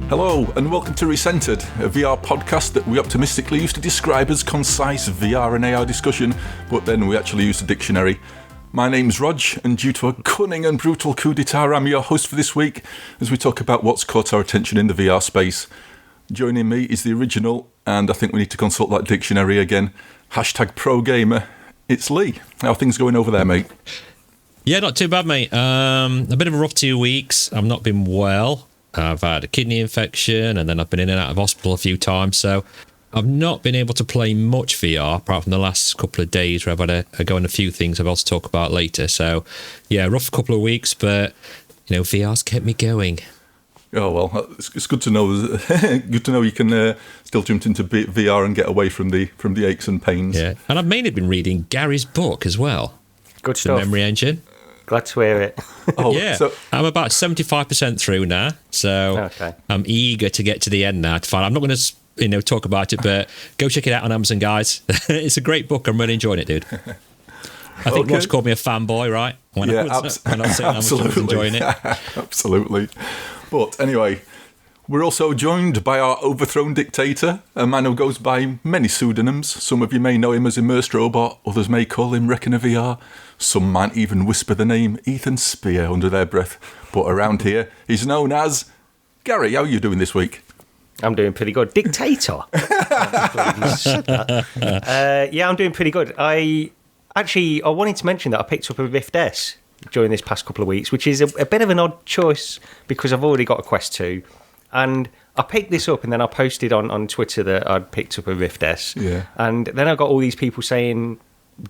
Hello and welcome to RECENTERED, a VR podcast that we optimistically used to describe as concise VR and AR discussion, but then we actually used a dictionary. My name's Rog, and due to a cunning and brutal coup d'etat, I'm your host for this week as we talk about what's caught our attention in the VR space. Joining me is the original, and I think we need to consult that dictionary again, #ProGamer. It's Lee. How are things going over there, mate? Yeah, not too bad, mate. A bit of a rough 2 weeks. I've not been well. I've had a kidney infection, and then I've been in and out of hospital a few times, so I've not been able to play much VR, apart from the last couple of days where I've had a go on a few things I've also talk about later. So, yeah, rough couple of weeks, but, you know, VR's kept me going. Oh, well, it's good to know. Good to know you can still jump into VR and get away from the aches and pains. Yeah, and I've mainly been reading Gary's book as well. Good stuff. The Memory Engine. Glad to hear it. Oh, yeah, so I'm about 75% through now, so Okay. I'm eager to get to the end now. I'm not going to, talk about it, but go check it out on Amazon, guys. It's a great book. I'm really enjoying it, dude. I think Ross called me a fanboy, right? When I was saying how much I was enjoying it. Absolutely. But anyway, we're also joined by our overthrown dictator, a man who goes by many pseudonyms. Some of you may know him as Immersed Robot, others may call him Reckoner VR. Some might even whisper the name Ethan Spear under their breath. But around here, he's known as Gary. How are you doing this week? I'm doing pretty good. Dictator. Yeah, I'm doing pretty good. I wanted to mention that I picked up a Rift S during this past couple of weeks, which is a bit of an odd choice because I've already got a Quest 2. And I picked this up and then I posted on Twitter that I'd picked up a Rift S. Yeah. And then I got all these people saying,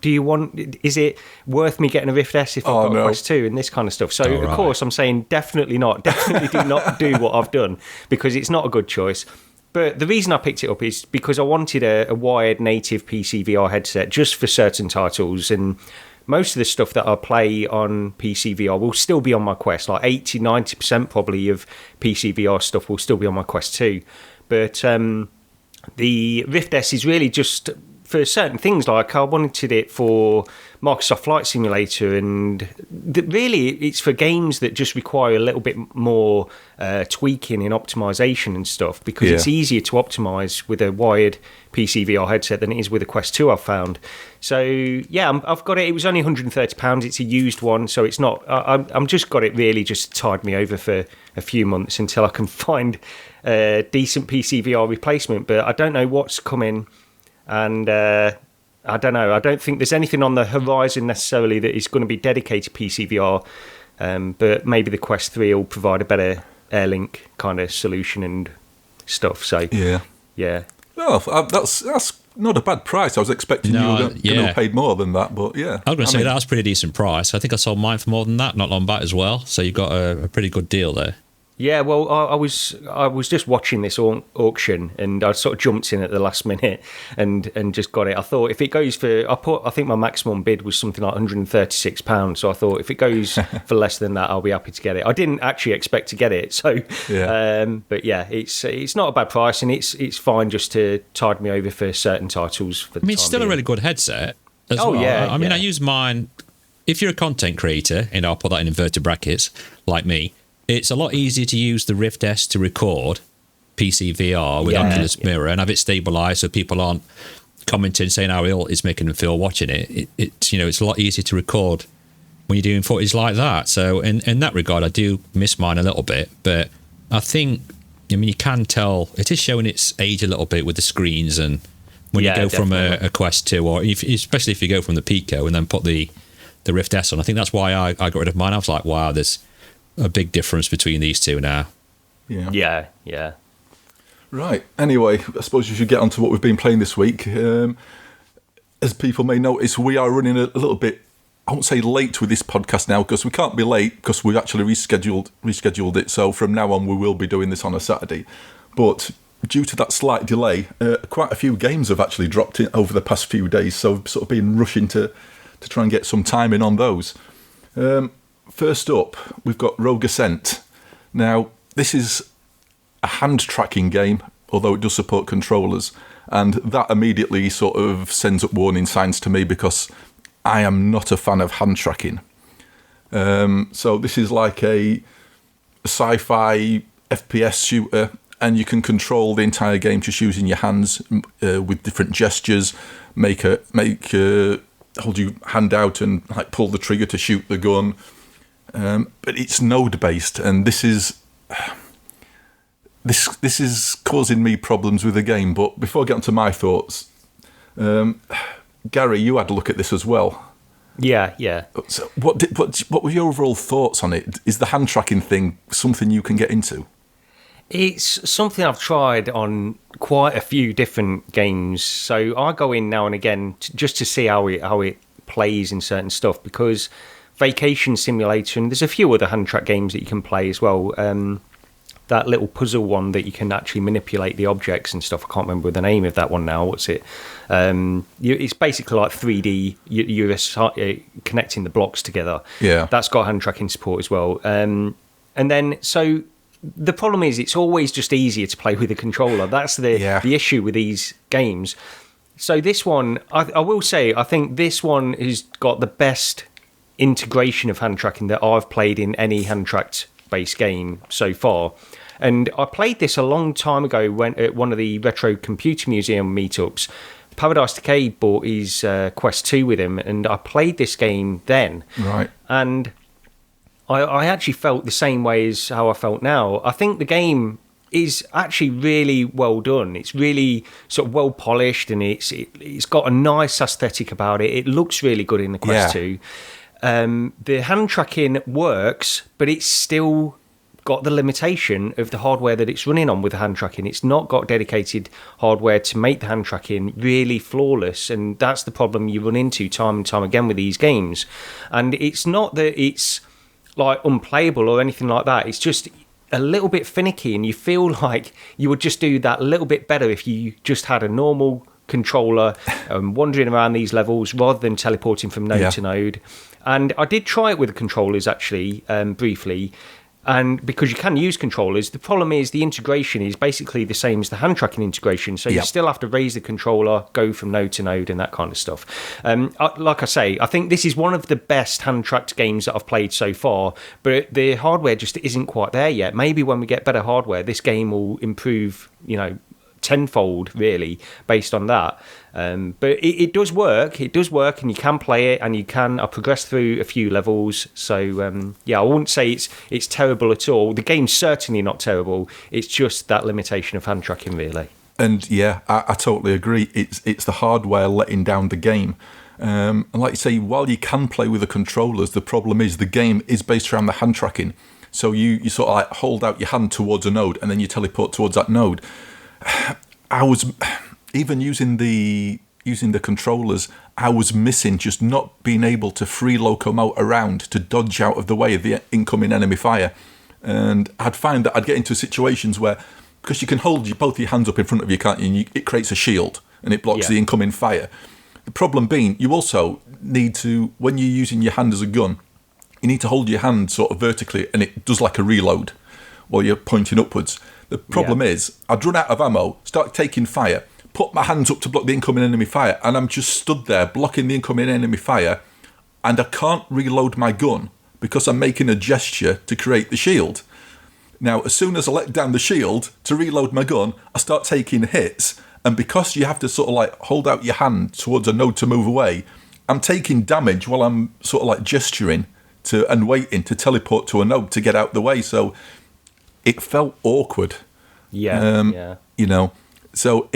is it worth me getting a Rift S if I've got a Quest 2 and this kind of stuff? So, of course, I'm saying definitely not. Definitely do not do what I've done because it's not a good choice. But the reason I picked it up is because I wanted a wired native PC VR headset just for certain titles. And most of the stuff that I play on PC VR will still be on my Quest. Like 80-90% probably of PC VR stuff will still be on my Quest 2. But the Rift S is really just for certain things. Like I wanted it for Microsoft Flight Simulator, and really it's for games that just require a little bit more tweaking and optimization and stuff, because it's easier to optimize with a wired PC VR headset than it is with a Quest 2, I've found. So yeah, I've got it. It was only £130. It's a used one, so it's not. I'm just got it really just tied me over for a few months until I can find a decent PC VR replacement. But I don't know what's coming. And I don't know. I don't think there's anything on the horizon necessarily that is going to be dedicated PC VR. But maybe the Quest 3 will provide a better Airlink kind of solution and stuff. So yeah. Well, that's not a bad price. I was expecting you were going to have paid more than that, but yeah. I was going to say that was a pretty decent price. I think I sold mine for more than that not long back as well. So you got a pretty good deal there. Yeah, well, I was just watching this auction, and I sort of jumped in at the last minute and just got it. I thought if it goes for, I think my maximum bid was something like £136. So I thought if it goes for less than that, I'll be happy to get it. I didn't actually expect to get it, so but yeah, it's not a bad price, and it's fine just to tide me over for certain titles. For the it's still a really good headset as well. I mean, I use mine. If you're a content creator, and I'll put that in inverted brackets, like me. It's a lot easier to use the Rift S to record PC VR with Oculus Mirror and have it stabilised so people aren't commenting saying how ill it's making them feel watching it. It's a lot easier to record when you're doing footage like that. So in that regard, I do miss mine a little bit, but I think, you can tell it is showing its age a little bit with the screens, and when you go from a Quest 2, or especially if you go from the Pico and then put the Rift S on. I think that's why I got rid of mine. I was like, wow, there's a big difference between these two now. Yeah. Right. Anyway, I suppose you should get on to what we've been playing this week. As people may notice, we are running a little bit, I won't say late with this podcast now, because we can't be late because we've actually rescheduled it. So from now on, we will be doing this on a Saturday. But due to that slight delay, quite a few games have actually dropped in over the past few days. So I've sort of been rushing to try and get some time in on those. First up, we've got Rogue Ascent. Now, this is a hand tracking game, although it does support controllers, and that immediately sort of sends up warning signs to me because I am not a fan of hand tracking. So this is like a sci-fi FPS shooter, and you can control the entire game just using your hands with different gestures. Hold your hand out and like pull the trigger to shoot the gun. But it's node based, and this is causing me problems with the game. But before I get onto my thoughts, Gary, you had a look at this as well. Yeah. So what were your overall thoughts on it? Is the hand tracking thing something you can get into? It's something I've tried on quite a few different games. So I go in now and again just to see how it plays in certain stuff, because Vacation Simulator, and there's a few other hand track games that you can play as well. That little puzzle one that you can actually manipulate the objects and stuff. I can't remember the name of that one now. What's it? It's basically like 3D. You're connecting the blocks together. Yeah. That's got hand tracking support as well. And then, so the problem is it's always just easier to play with a controller. That's the issue with these games. So this one, I will say, I think this one has got the best integration of hand tracking that I've played in any hand tracked based game so far. And I played this a long time ago when at one of the Retro Computer Museum meetups. Paradise Decay bought his Quest 2 with him, and I played this game then. Right. And I actually felt the same way as how I felt now. I think the game is actually really well done. It's really sort of well polished, and it's got a nice aesthetic about it. It looks really good in the Quest 2. The hand tracking works, but it's still got the limitation of the hardware that it's running on with the hand tracking. It's not got dedicated hardware to make the hand tracking really flawless, and that's the problem you run into time and time again with these games. And it's not that it's like unplayable or anything like that. It's just a little bit finicky, and you feel like you would just do that a little bit better if you just had a normal controller wandering around these levels rather than teleporting from node to node. And I did try it with the controllers actually, briefly, and because you can use controllers, the problem is the integration is basically the same as the hand tracking integration, so you still have to raise the controller, go from node to node and that kind of stuff. Like I say, I think this is one of the best hand tracked games that I've played so far, but the hardware just isn't quite there yet. Maybe when we get better hardware, this game will improve, tenfold really based on that. But it does work, and you can play it, and I progressed through a few levels, so I wouldn't say it's terrible at all. The game's certainly not terrible, it's just that limitation of hand tracking really. And I totally agree. It's the hardware letting down the game. And like you say, while you can play with the controllers, the problem is the game is based around the hand tracking. So you sort of like hold out your hand towards a node and then you teleport towards that node. I was even using the controllers, I was missing just not being able to free locomote around to dodge out of the way of the incoming enemy fire. And I'd find that I'd get into situations where, because you can hold both your hands up in front of you, can't you? And it creates a shield and it blocks the incoming fire. The problem being, you also need to, when you're using your hand as a gun, you need to hold your hand sort of vertically, and it does like a reload while you're pointing upwards. The problem is, I'd run out of ammo, start taking fire, put my hands up to block the incoming enemy fire, and I'm just stood there blocking the incoming enemy fire, and I can't reload my gun because I'm making a gesture to create the shield. Now, as soon as I let down the shield to reload my gun, I start taking hits, and because you have to sort of like hold out your hand towards a node to move away, I'm taking damage while I'm sort of like gesturing and waiting to teleport to a node to get out the way. So it felt awkward. So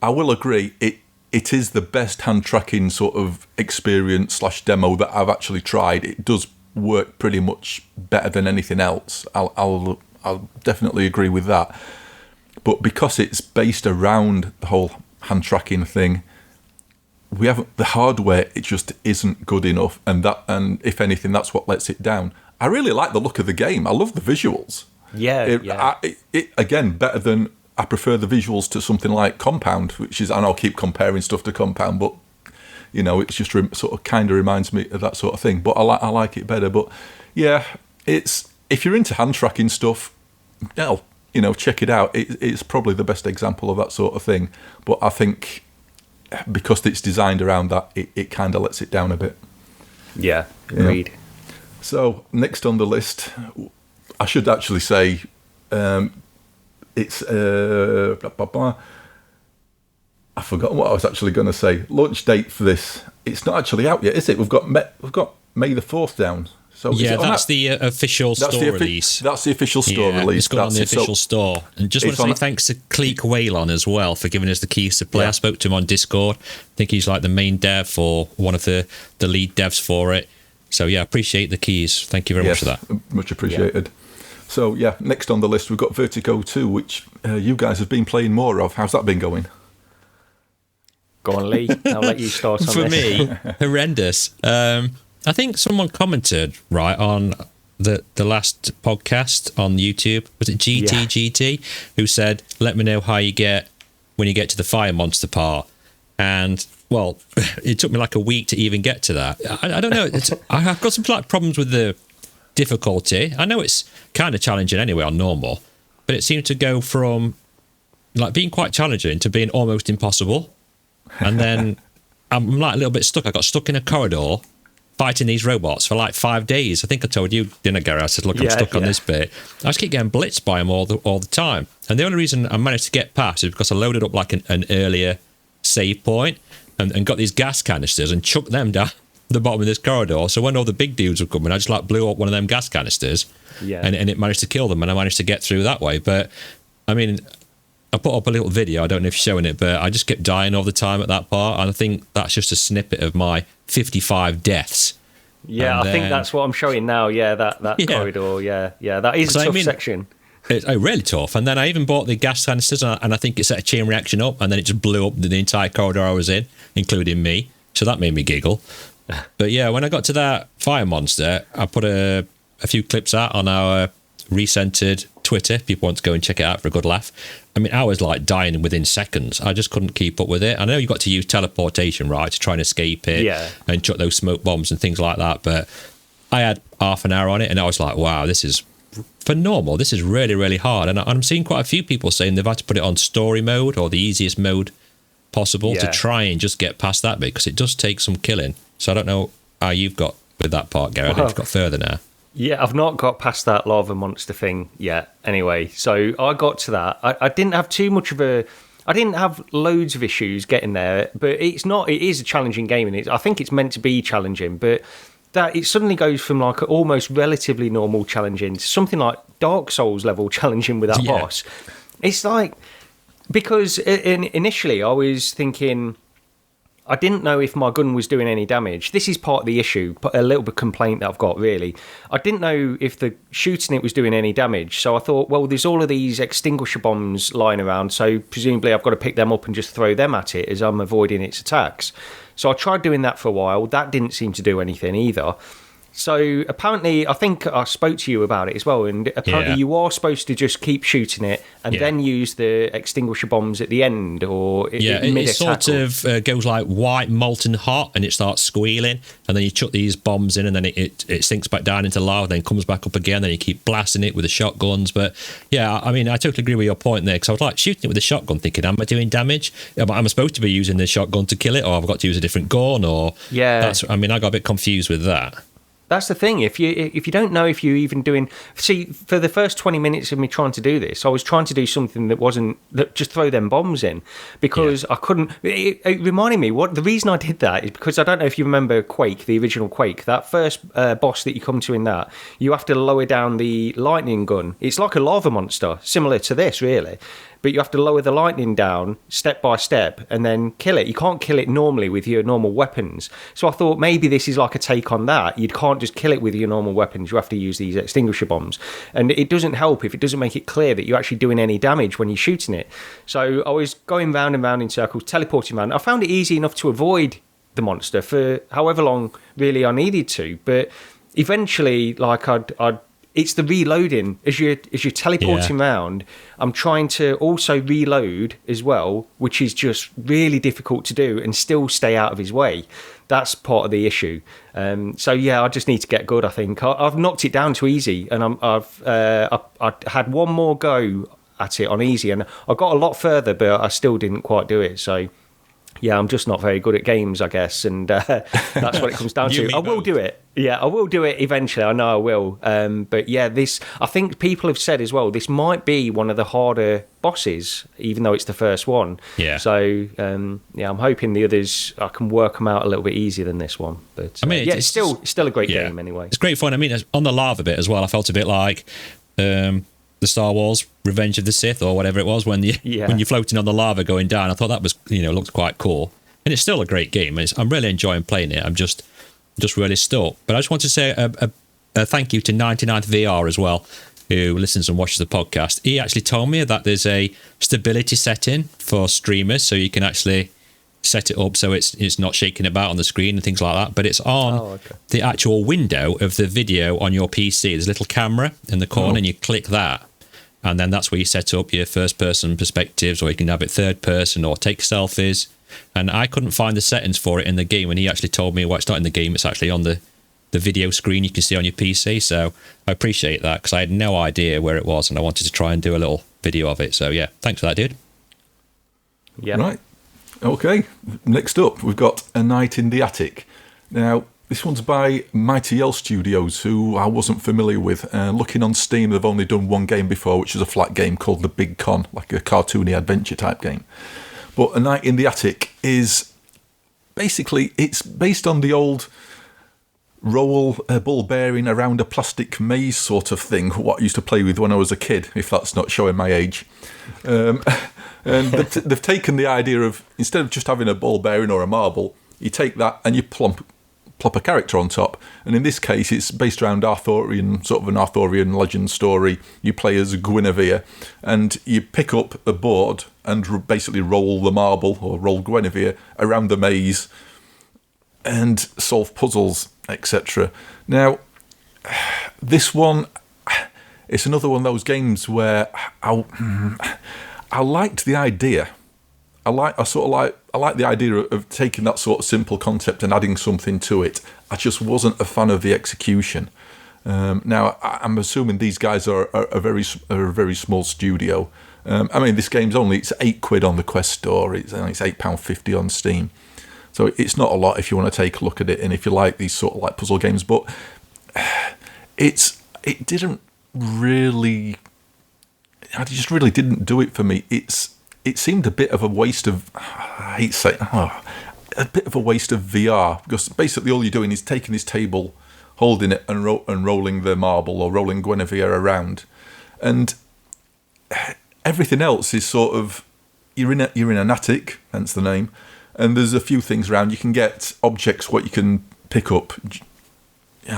I will agree, it is the best hand tracking sort of experience / demo that I've actually tried. It does work pretty much better than anything else. I'll definitely agree with that. But because it's based around the whole hand tracking thing, we haven't the hardware. It just isn't good enough, and if anything, that's what lets it down. I really like the look of the game. I love the visuals. It again, better than, I prefer the visuals to something like Compound, which is, I know I keep comparing stuff to Compound, but it's just sort of kind of reminds me of that sort of thing. But I like it better. But if you're into hand tracking stuff, check it out. It's probably the best example of that sort of thing. But I think because it's designed around that, it kind of lets it down a bit. Yeah, agreed. Yeah. So next on the list, I should actually say, It's blah, blah, blah. I forgot what I was actually going to say. Launch date for this. It's not actually out yet, is it? We've got May the 4th down. So yeah, that's the official store release. That's the official store release. It's gone on the official store. And just want to say thanks to Cleek Whalon as well for giving us the keys to play. I spoke to him on Discord. I think he's like the main dev or one of the lead devs for it. So yeah, appreciate the keys. Thank you very much for that. Much appreciated. So yeah, next on the list we've got Vertigo 2, which you guys have been playing more of. How's that been going? Go on, Lee. I'll let you start on For this. me, horrendous. I think someone commented, right, on the last podcast on YouTube. Was it GT, who said, let me know how you get when you get to the fire monster part. And, well, it took me like a week to even get to that. I don't know. I've got some problems with the difficulty. I know it's kind of challenging anyway on normal, but it seemed to go from like being quite challenging to being almost impossible. And then I'm like a little bit stuck. I got stuck in a corridor fighting these robots for like 5 days. I think I told you, didn't I, Gary? I said, look, I'm stuck on this bit. I just keep getting blitzed by them all the time. And the only reason I managed to get past is because I loaded up like an earlier save point and got these gas canisters and chucked them down the bottom of this corridor. So when all the big dudes were coming, I just like blew up one of them gas canisters and it managed to kill them, and I managed to get through that way. But, I mean, I put up a little video, I don't know if you're showing it, but I just kept dying all the time at that part, and I think that's just a snippet of my 55 deaths. Yeah, I think that's what I'm showing now, that corridor, that is a tough section. It's really tough, and then I even bought the gas canisters, and I think it set a chain reaction up, and then it just blew up the entire corridor I was in, including me, so that made me giggle. But yeah, when I got to that fire monster, I put a few clips out on our RECENTERED Twitter. People want to go and check it out for a good laugh. I mean, I was like dying within seconds. I just couldn't keep up with it. I know you've got to use teleportation, right, to try and escape it and chuck those smoke bombs and things like that. But I had half an hour on it, and I was like, wow, this is for normal. This is really, really hard. And I'm seeing quite a few people saying they've had to put it on story mode or the easiest mode possible to try and just get past that bit, because it does take some killing. So I don't know how you've got with that part, Gary. I think you've got further now. Yeah, I've not got past that lava monster thing yet. Anyway, so I got to that. I didn't have too much of a... I didn't have loads of issues getting there, but it's not... It is a challenging game, and I think it's meant to be challenging, but that it suddenly goes from like almost relatively normal challenging to something like Dark Souls level challenging with that boss. It's like... Because initially I was thinking... I didn't know if my gun was doing any damage. This is part of the issue, a little bit complaint that I've got, really. I didn't know if the shooting it was doing any damage, so I thought, well, there's all of these extinguisher bombs lying around, so presumably I've got to pick them up and just throw them at it as I'm avoiding its attacks. So I tried doing that for a while. That didn't seem to do anything either. So apparently, I think I spoke to you about it as well, and apparently you are supposed to just keep shooting it and then use the extinguisher bombs at the end or it sort of goes like white molten hot, and it starts squealing, and then you chuck these bombs in, and then it sinks back down into lava, then comes back up again, then you keep blasting it with the shotguns. But yeah, I mean, I totally agree with your point there, because I was like shooting it with the shotgun thinking, am I doing damage? Am I supposed to be using the shotgun to kill it, or have I got to use a different gun? Or I got a bit confused with that. That's the thing. If you don't know if you're even doing... See, for the first 20 minutes of me trying to do this, I was trying to do something that just throw them bombs in, because I couldn't... It reminded me, the reason I did that is because I don't know if you remember Quake, the original Quake, that first boss that you come to in that, you have to lower down the lightning gun. It's like a lava monster, similar to this, really. But you have to lower the lightning down step by step and then kill it. You can't kill it normally with your normal weapons. So I thought maybe this is like a take on that. You can't just kill it with your normal weapons. You have to use these extinguisher bombs. And it doesn't help if it doesn't make it clear that you're actually doing any damage when you're shooting it. So I was going round and round in circles, teleporting around. I found it easy enough to avoid the monster for however long really I needed to. But eventually, like it's the reloading as you're teleporting around. I'm trying to also reload as well, which is just really difficult to do and still stay out of his way. That's part of the issue. So I just need to get good. I think I've knocked it down to easy, and I had one more go at it on easy, and I got a lot further, but I still didn't quite do it. So I'm just not very good at games, I guess, and that's what it comes down to. I will do it. Yeah, I will do it eventually. I know I will. But yeah, I think people have said as well, this might be one of the harder bosses, even though it's the first one. Yeah. So, I'm hoping the others, I can work them out a little bit easier than this one. But I mean, it's still a great game anyway. It's great fun. I mean, on the lava bit as well, I felt a bit like the Star Wars Revenge of the Sith or whatever it was when you're floating on the lava going down. I thought that was, looked quite cool. And it's still a great game. I'm really enjoying playing it. I'm just really stoked. But I just want to say a thank you to 99th VR as well, who listens and watches the podcast. He actually told me that there's a stability setting for streamers, so you can actually set it up so it's not shaking about on the screen and things like that. But it's on the actual window of the video on your PC. There's a little camera in the corner, and you click that. And then that's where you set up your first-person perspectives, or you can have it third-person or take selfies. And I couldn't find the settings for it in the game, and he actually told me, well, it's not in the game, it's actually on the video screen you can see on your PC. So I appreciate that, because I had no idea where it was, and I wanted to try and do a little video of it. So yeah, thanks for that, dude. Yeah. Right. Okay. Next up, we've got A Night in the Attic. Now, this one's by Mighty L Studios, who I wasn't familiar with. Looking on Steam, they've only done one game before, which is a flat game called The Big Con, like a cartoony adventure type game. But A Night in the Attic is basically, it's based on the old roll a ball bearing around a plastic maze sort of thing, what I used to play with when I was a kid, if that's not showing my age. And they've taken the idea of, instead of just having a ball bearing or a marble, you take that and you plop a character on top. And in this case, it's based around Arthurian, sort of an Arthurian legend story. You play as Guinevere, and you pick up a board and basically roll the marble, or roll Guinevere, around the maze and solve puzzles, etc. Now, this one, it's another one of those games where I liked the idea. I like the idea of taking that sort of simple concept and adding something to it. I just wasn't a fan of the execution. Now, I'm assuming these guys are a very small studio. I mean, this game's it's £8 on the Quest store. It's £8.50 on Steam. So it's not a lot if you want to take a look at it, and if you like these sort of like puzzle games. But it didn't really. I just really didn't do it for me. It seemed a bit of a waste of. I hate saying a bit of a waste of VR, because basically all you're doing is taking this table, holding it, and rolling the marble or rolling Guinevere around, and everything else is sort of you're in an attic, hence the name. And there's a few things around. You can get objects what you can pick up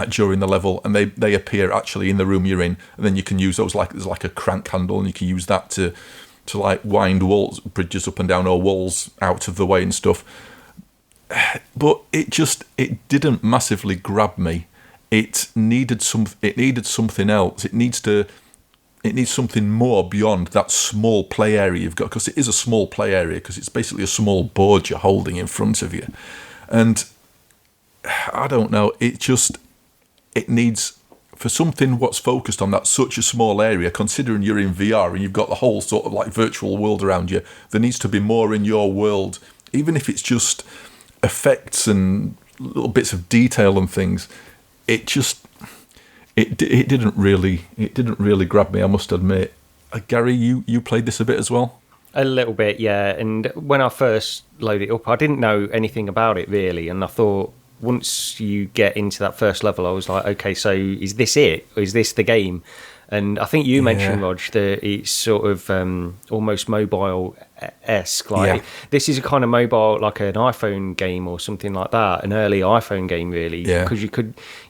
during the level, and they appear actually in the room you're in. And then you can use those, there's like a crank handle, and you can use that to like wind bridges up and down, or walls out of the way and stuff. But it didn't massively grab me. It needed something else. It needs something more beyond that small play area you've got, because it is a small play area, because it's basically a small board you're holding in front of you. And I don't know, it needs, for something what's focused on that such a small area, considering you're in VR and you've got the whole sort of like virtual world around you, there needs to be more in your world, even if it's just effects and little bits of detail and things. It didn't really grab me, I must admit. Gary, you played this a bit as well? A little bit, yeah. And when I first loaded it up, I didn't know anything about it really, and I thought once you get into that first level, I was like, okay, so is this it? Or is this the game? And I think you mentioned, Rog, that it's sort of almost mobile-esque. This is a kind of mobile, like an iPhone game or something like that, an early iPhone game, really. Because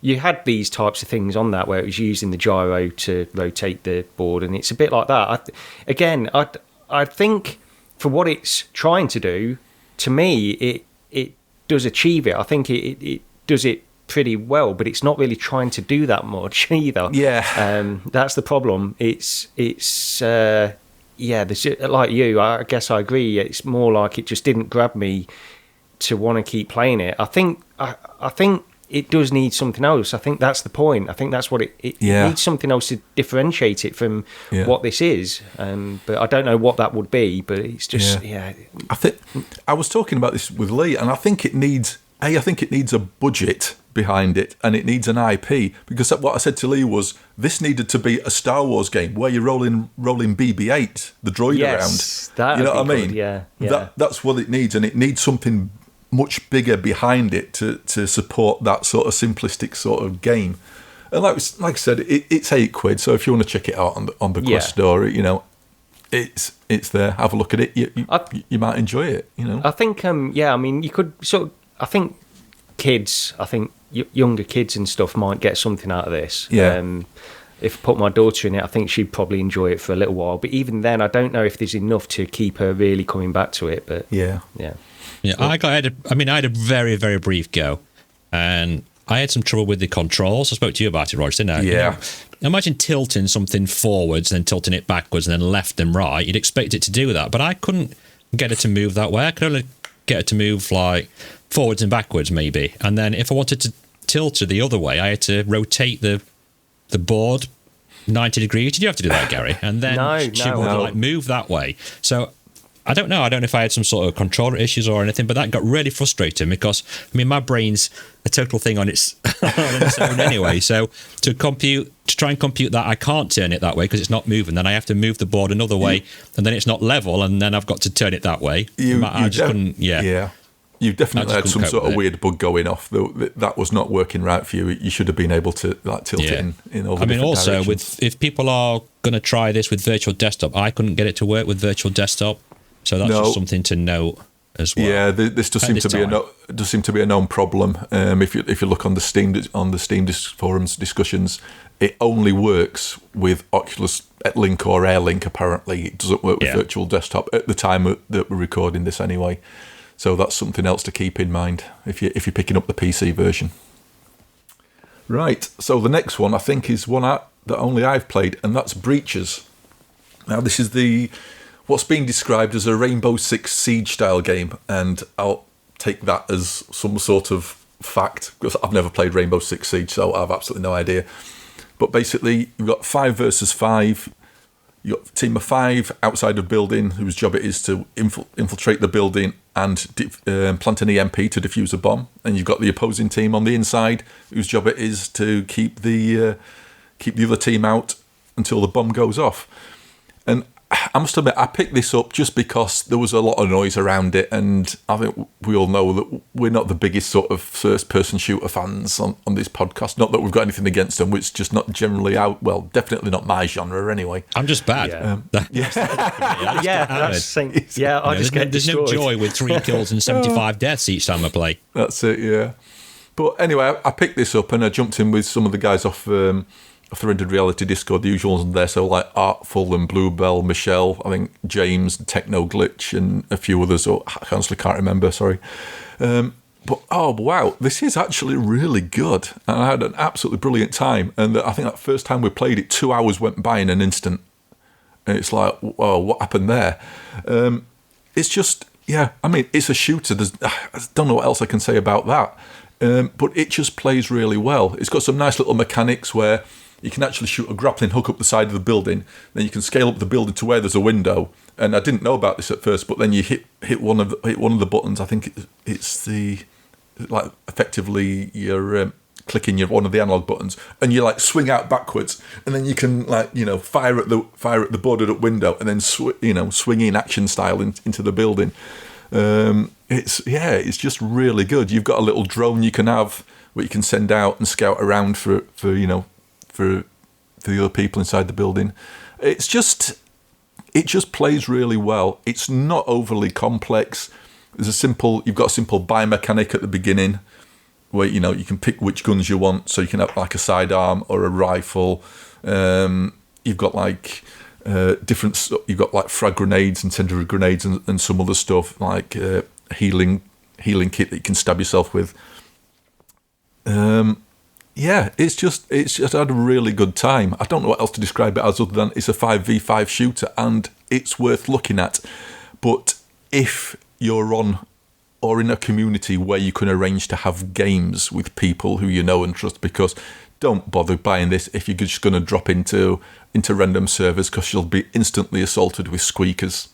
you had these types of things on that where it was using the gyro to rotate the board, and it's a bit like that. I think for what it's trying to do, to me, it does achieve it. I think it does it pretty well, but it's not really trying to do that much either. That's the problem. It's like you, I guess I agree, it's more like it just didn't grab me to want to keep playing it. I think it does need something else. I think that's the point. I think that's what it needs, something else to differentiate it from what this is. But I don't know what that would be. But it's just I think I was talking about this with Lee, and I think it needs a budget behind it, and it needs an IP, because what I said to Lee was this needed to be a Star Wars game where you're rolling BB-8, the droid around. You know what I mean? Yeah. That's what it needs, and it needs something much bigger behind it to support that sort of simplistic sort of game. And like I said, it's £8, so if you want to check it out on the Quest store, you know, it's there. Have a look at it. You might enjoy it. You know, I think I mean, you could I think younger kids and stuff might get something out of this. If I put my daughter in it, I think she'd probably enjoy it for a little while. But even then, I don't know if there's enough to keep her really coming back to it. But yeah. I had a very, very brief go, and I had some trouble with the controls. I spoke to you about it, Roger, didn't I? Yeah. You know, imagine tilting something forwards, then tilting it backwards, and then left and right. You'd expect it to do that, but I couldn't get it to move that way. I could only get it to move like forwards and backwards, maybe. And then if I wanted to tilt it the other way, I had to rotate the board 90 degrees. Did you have to do that, Gary? And then she would like move that way. So I don't know if I had some sort of controller issues or anything, but that got really frustrating because, I mean, my brain's a total thing on its own anyway. So to try and compute that, I can't turn it that way because it's not moving. Then I have to move the board another way, and then it's not level, and then I've got to turn it that way. I just couldn't. Yeah. You definitely had some sort of weird bug going off. That was not working right for you. You should have been able to like tilt it in all the different also directions. if people are going to try this with virtual desktop, I couldn't get it to work with virtual desktop. So that's just something to note as well. Yeah, this does seem to be a known problem. If you look on the Steam forums discussions, it only works with Oculus Link or Air Link. Apparently, it doesn't work with virtual desktop at the time that we're recording this anyway. So that's something else to keep in mind if you're picking up the PC version. Right. So the next one I think is one that only I've played, and that's Breaches. Now this is what's being described as a Rainbow Six Siege style game, and I'll take that as some sort of fact because I've never played Rainbow Six Siege, so I have absolutely no idea. But basically, you've got 5 versus 5. You've got a team of 5 outside of building whose job it is to infiltrate the building and plant an EMP to defuse a bomb. And you've got the opposing team on the inside whose job it is to keep the other team out until the bomb goes off. And I must admit, I picked this up just because there was a lot of noise around it, and I think we all know that we're not the biggest sort of first-person shooter fans on this podcast. Not that we've got anything against them, it's just not generally out. Well, definitely not my genre anyway. I'm just bad. There's no joy with 3 kills and 75 deaths each time I play. That's it, yeah. But anyway, I picked this up and I jumped in with some of the guys off the Rendered Reality Discord, the usuals in there, so like Artful and Bluebell, Michelle, I think James, Techno Glitch, and a few others. I honestly can't remember, sorry. But oh wow, this is actually really good. And I had an absolutely brilliant time. And I think that first time we played it, 2 hours went by in an instant. And it's like, whoa, what happened there? It's just, I mean, it's a shooter. I don't know what else I can say about that. But it just plays really well. It's got some nice little mechanics where you can actually shoot a grappling hook up the side of the building. Then you can scale up the building to where there's a window. And I didn't know about this at first, but then you hit one of the buttons. I think it's effectively you're clicking one of the analog buttons, and you like swing out backwards, and then you can fire at the boarded up window, and then swing in action style into the building. It's just really good. You've got a little drone you can have where you can send out and scout around for the other people inside the building. It just plays really well. It's not overly complex. You've got a simple biomechanic at the beginning where you can pick which guns you want, so you can have like a sidearm or a rifle. You've got like you've got like frag grenades, incendiary grenades, and some other stuff like healing kit that you can stab yourself with. It's just had a really good time. I don't know what else to describe it as other than it's a 5v5 shooter and it's worth looking at. But if you're on or in a community where you can arrange to have games with people who you know and trust, because don't bother buying this if you're just going to drop into random servers, because you'll be instantly assaulted with squeakers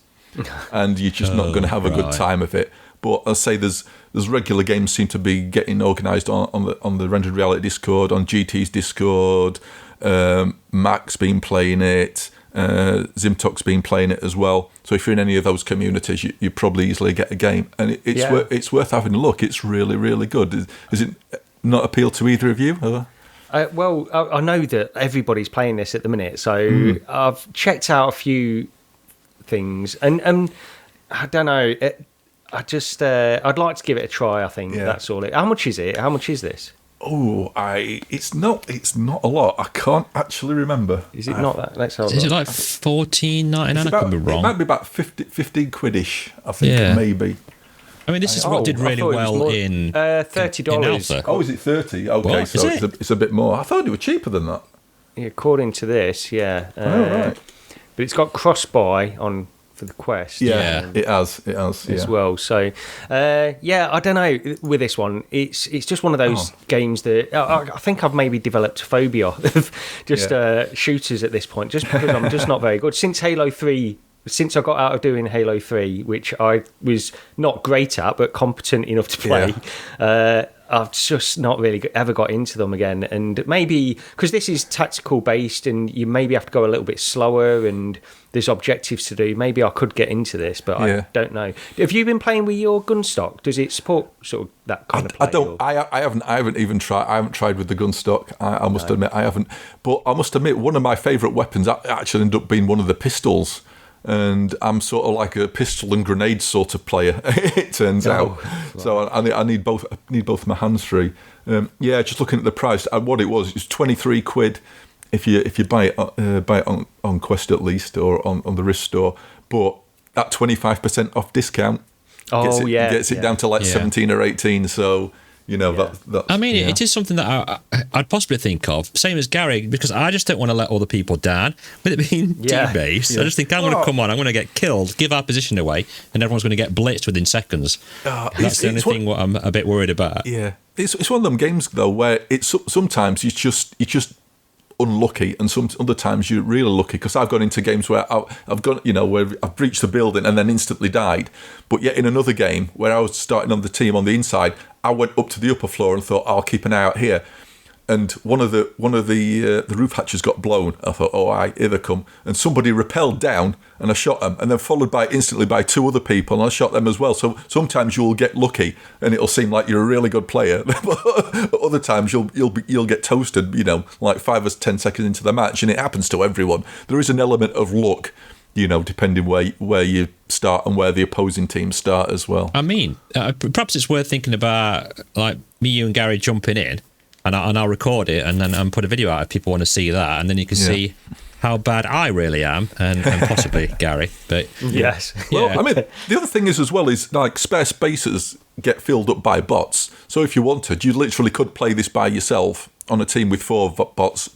and you're just not going to have a good time of it. But I'll say there's regular games seem to be getting organised on the Rendered Reality Discord, on GT's Discord. Mac's been playing it. Zimtok's been playing it as well. So if you're in any of those communities, you probably easily get a game, and it's worth having a look. It's really, really good. Is it not appeal to either of you? Well, I know that everybody's playing this at the minute, so I've checked out a few things, and I don't know. I'd like to give it a try. I think that's all. How much is it? How much is this? Oh, it's not a lot. I can't actually remember. Is it not that? Let's have a look. Is it like $14.99? I could be wrong. It might be about 15 quid-ish, I think, maybe. I mean, this is what did really well in $30. In Alpha. Oh, is it 30? Okay, so it's a bit more. I thought it was cheaper than that. Yeah, according to this, yeah. Right. But it's got cross-buy on for the Quest. Yeah, it has as well. So, I don't know with this one. It's just one of those games that I think I've maybe developed a phobia of shooters at this point, just because I'm just not very good. Since I got out of doing Halo 3, which I was not great at, but competent enough to play, I've just not really ever got into them again. And maybe, because this is tactical based and you maybe have to go a little bit slower and there's objectives to do, maybe I could get into this, but I don't know. Have you been playing with your gun stock? Does it support sort of that kind of play? I haven't even tried. I haven't tried with the gun stock. I must admit I haven't. But I must admit, one of my favourite weapons actually ended up being one of the pistols. And I'm sort of like a pistol and grenade sort of player, it turns out. So I need both. I need both my hands free. Just looking at the price, what it was 23 quid if you buy it on Quest at least, or on the Rift store. But at 25% off discount, gets it down to like 17 or 18. So. That's, I mean, it is something that I'd possibly think of, same as Gary, because I just don't want to let other people down. With it being team-based, I just think I'm going to come on, I'm going to get killed, give our position away, and everyone's going to get blitzed within seconds. That's the only thing what I'm a bit worried about. Yeah, it's one of them games though where it's sometimes you just unlucky, and some other times you're really lucky, because I've gone into games where I've gone, where I've breached the building and then instantly died. But yet in another game where I was starting on the team on the inside, I went up to the upper floor and thought, I'll keep an eye out here. And one of the roof hatches got blown. I thought, here they come. And somebody rappelled down, and I shot them, and then followed instantly by two other people, and I shot them as well. So sometimes you'll get lucky, and it'll seem like you're a really good player. But other times you'll get toasted, like 5 or 10 seconds into the match, and it happens to everyone. There is an element of luck, depending where you start and where the opposing teams start as well. I mean, perhaps it's worth thinking about, like, me, you, and Gary jumping in. And I'll record it and then put a video out if people want to see that, and then you can see how bad I really am, and possibly Gary. But yes, well, I mean, the other thing is like spare spaces get filled up by bots. So if you wanted, you literally could play this by yourself on a team with 4 bots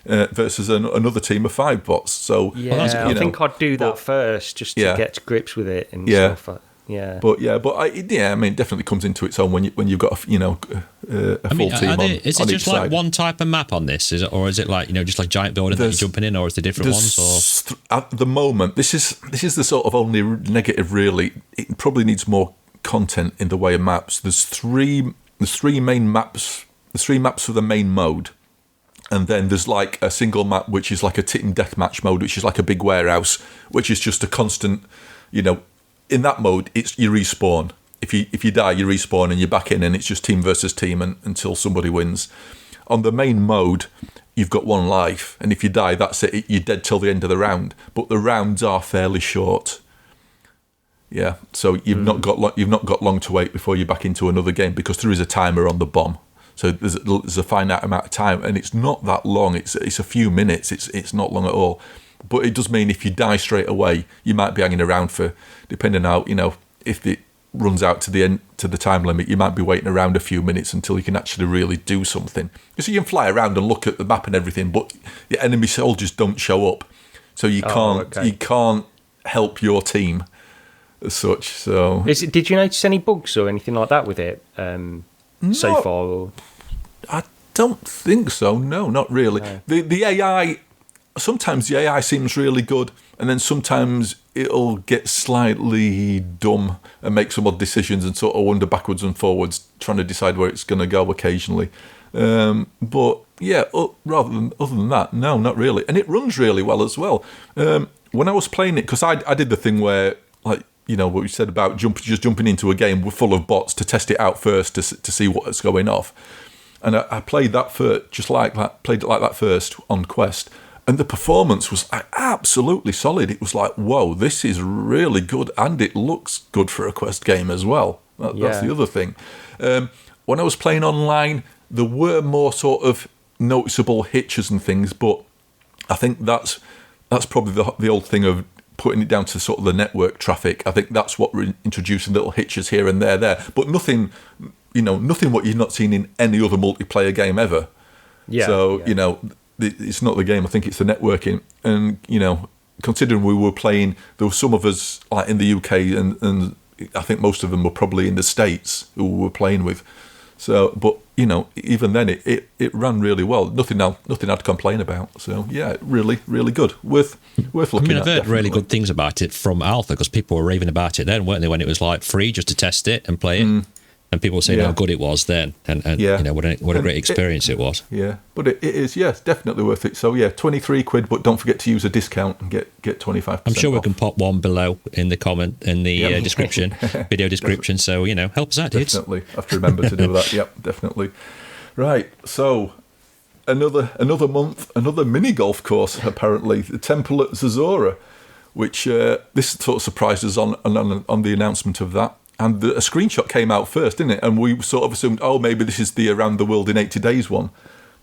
versus another team of 5 bots. So I think I'd do that first just to get to grips with it and stuff. Yeah, but I mean, it definitely comes into its own when you've got a full team. Is it just like one type of map on this, or is it like just like giant building that you're jumping in, or is there different ones? Or at the moment, this is the sort of only negative. Really, it probably needs more content in the way of maps. There's three main maps. There's 3 maps for the main mode, and then there's like a single map which is like a team deathmatch mode, which is like a big warehouse, which is just a constant, In that mode, it's you respawn. If you die, you respawn and you're back in, and it's just team versus team until somebody wins. On the main mode, you've got 1 life, and if you die, that's it. You're dead till the end of the round. But the rounds are fairly short. Yeah, so you've not got long to wait before you're back into another game, because there is a timer on the bomb. So there's a finite amount of time, and it's not that long. It's a few minutes. It's not long at all. But it does mean if you die straight away, you might be hanging around for, depending how, if it runs out to the end, to the time limit, you might be waiting around a few minutes until you can actually really do something. So you can fly around and look at the map and everything, but the enemy soldiers don't show up. So you can't help your team as such. So, did you notice any bugs or anything like that with it so far? Or? I don't think so. No, not really. No. The AI, sometimes the AI seems really good, and then sometimes it'll get slightly dumb and make some odd decisions and sort of wander backwards and forwards, trying to decide where it's going to go occasionally. But yeah, other than that, no, not really. And it runs really well as well. When I was playing it, because I did the thing where, like, you know, what you said about just jumping into a game full of bots to test it out first to see what's going off. And I played that played it like that first on Quest. And the performance was absolutely solid. It was like, whoa, this is really good. And it looks good for a Quest game as well. That's the other thing. When I was playing online, there were more sort of noticeable hitches and things, but I think that's probably the old thing of putting it down to sort of the network traffic. I think that's what we're introducing, little hitches here and there, but nothing what you've not seen in any other multiplayer game ever. Yeah. So, you know, it's not the game. I think it's the networking. And, you know, considering we were playing, there were some of us like in the UK and I think most of them were probably in the States who we were playing with. So, but, you know, even then it ran really well. Nothing I'd complain about. So, yeah, really, really good. Worth looking at. I've heard definitely. really good things about it from Alpha, because people were raving about it then, weren't they, when it was like free just to test it and play it. And people were saying how good it was then, and you know, what a great experience it was. Yeah, but it is, yes, definitely worth it. So yeah, £23, but don't forget to use a discount and get 25%. I'm sure off. we can pop one below in the description, video description. So, you know, help us out, dudes. Definitely, I have to remember to do that. Yep, definitely. Right, so another month, another mini golf course. Apparently, the Temple at Zerzura, which this sort of surprised us on the announcement of that. And a screenshot came out first, didn't it? And we sort of assumed, oh, maybe this is the Around the World in 80 Days one.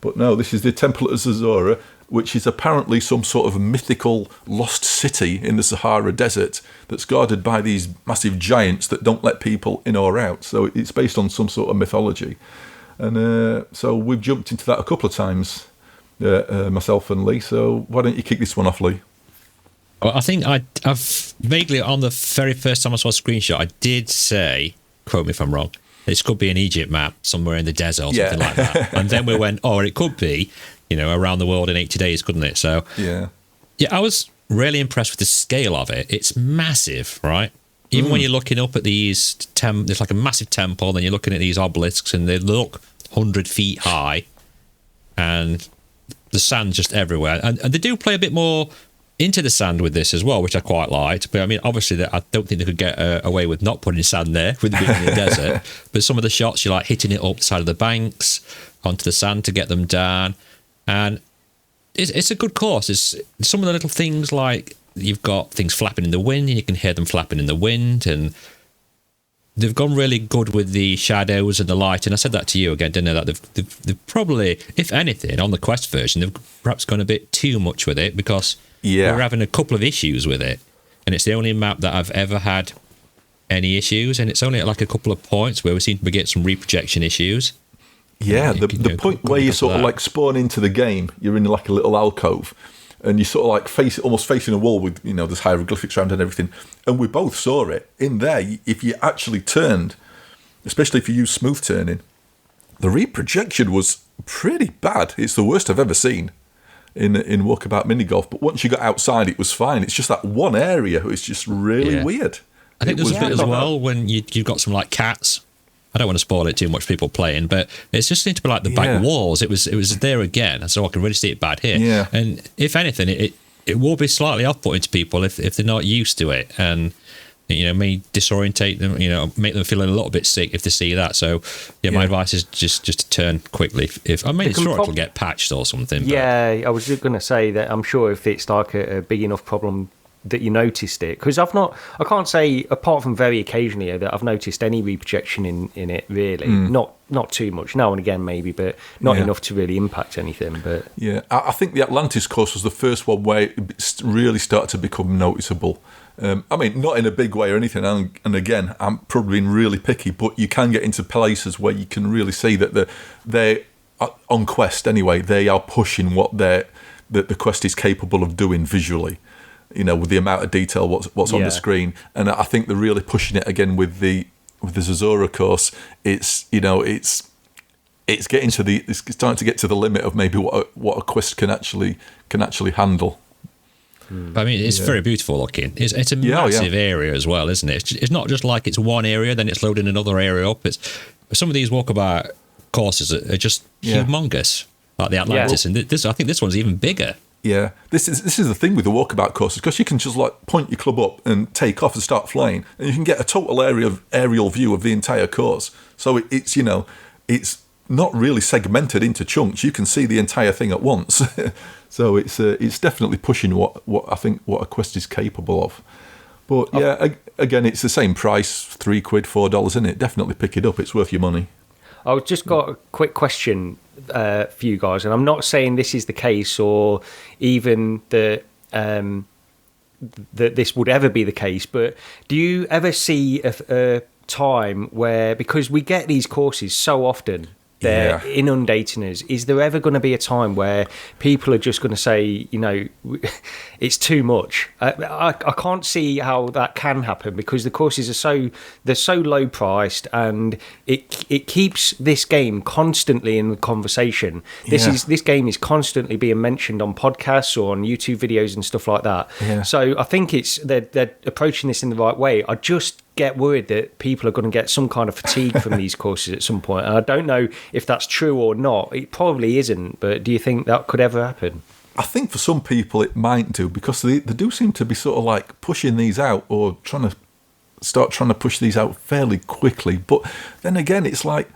But no, this is the Temple at Zerzura, which is apparently some sort of mythical lost city in the Sahara Desert that's guarded by these massive giants that don't let people in or out. So it's based on some sort of mythology. And so we've jumped into that a couple of times, myself and Lee. So why don't you kick this one off, Lee? Well, I think I've vaguely, on the very first time I saw a screenshot, I did say, quote me if I'm wrong, this could be an Egypt map somewhere in the desert or something like that. And then we went, it could be, you know, Around the World in 80 Days, couldn't it? So, yeah, I was really impressed with the scale of it. It's massive, right? Even when you're looking up at these, there's like a massive temple, and then you're looking at these obelisks, and they look 100 feet high, and the sand's just everywhere. And they do play a bit more into the sand with this as well, which I quite liked. But I mean, obviously, I don't think they could get away with not putting sand there with it being in the desert. But some of the shots, you're like hitting it up the side of the banks onto the sand to get them down, and it's a good course. It's some of the little things, like you've got things flapping in the wind, and you can hear them flapping in the wind, and they've gone really good with the shadows and the light. And I said that to you again, didn't I? That they've probably, if anything, on the Quest version, they've perhaps gone a bit too much with it, because we're having a couple of issues with it, and it's the only map that I've ever had any issues, and it's only at like a couple of points where we seem to get some reprojection issues. Yeah, the point where you sort of like spawn into the game, you're in like a little alcove, and you sort of like almost facing a wall with, you know, there's hieroglyphics around and everything. And we both saw it in there. If you actually turned, especially if you use smooth turning, the reprojection was pretty bad. It's the worst I've ever seen in Walkabout Mini Golf. But once you got outside, it was fine. It's just that one area is just really weird. I think there's a bit as well when you've got some like cats. I don't want to spoil it too much, people playing, but it's just seemed to be like the back walls. It was there again, so I can really see it bad here. Yeah. And if anything, it will be slightly off-putting to people if they're not used to it, and you know, may disorientate them, you know, make them feel a little bit sick if they see that. So my advice is just to turn quickly. If I mean, it's sure it'll get patched or something. Yeah, but I was going to say that I'm sure if it's like a big enough problem that you noticed it, because I can't say, apart from very occasionally, that I've noticed any reprojection in it, really. Not too much, now and again maybe, but not enough to really impact anything. But I think the Atlantis course was the first one where it really started to become noticeable. I mean, not in a big way or anything, and again, I'm probably being really picky, but you can get into places where you can really see that they on Quest anyway, they are pushing what the Quest is capable of doing visually. with the amount of detail what's on the screen. And I think they're really pushing it again with the Zerzura course. It's it's getting to it's starting to get to the limit of maybe what a Quest can actually handle. I mean, it's very beautiful looking. It's a massive area as well, isn't it? It's not just like it's one area, then it's loading another area up. It's some of these walkabout courses are just humongous, like the Atlantis, and I think this one's even bigger. Yeah, this is the thing with the walkabout courses, because you can just like point your club up and take off and start flying, and you can get a total aerial view of the entire course. So it's it's not really segmented into chunks. You can see the entire thing at once. So it's definitely pushing what I think what a Quest is capable of. But again, it's the same price, £3, $4, isn't it? Definitely pick it up. It's worth your money. I've just got a quick question for you guys, and I'm not saying this is the case or even that this would ever be the case, but do you ever see a time where, because we get these courses so often, they're inundating us, is there ever going to be a time where people are just going to say, it's too much? I can't see how that can happen, because the courses are so low priced, and it keeps this game constantly in the conversation. This game is constantly being mentioned on podcasts or on YouTube videos and stuff like that. So I think they're approaching this in the right way. I just get worried that people are going to get some kind of fatigue from these courses at some point. And I don't know if that's true or not. It probably isn't, but do you think that could ever happen? I think for some people it might do, because they do seem to be sort of like pushing these out, or trying to push these out fairly quickly. But then again, it's like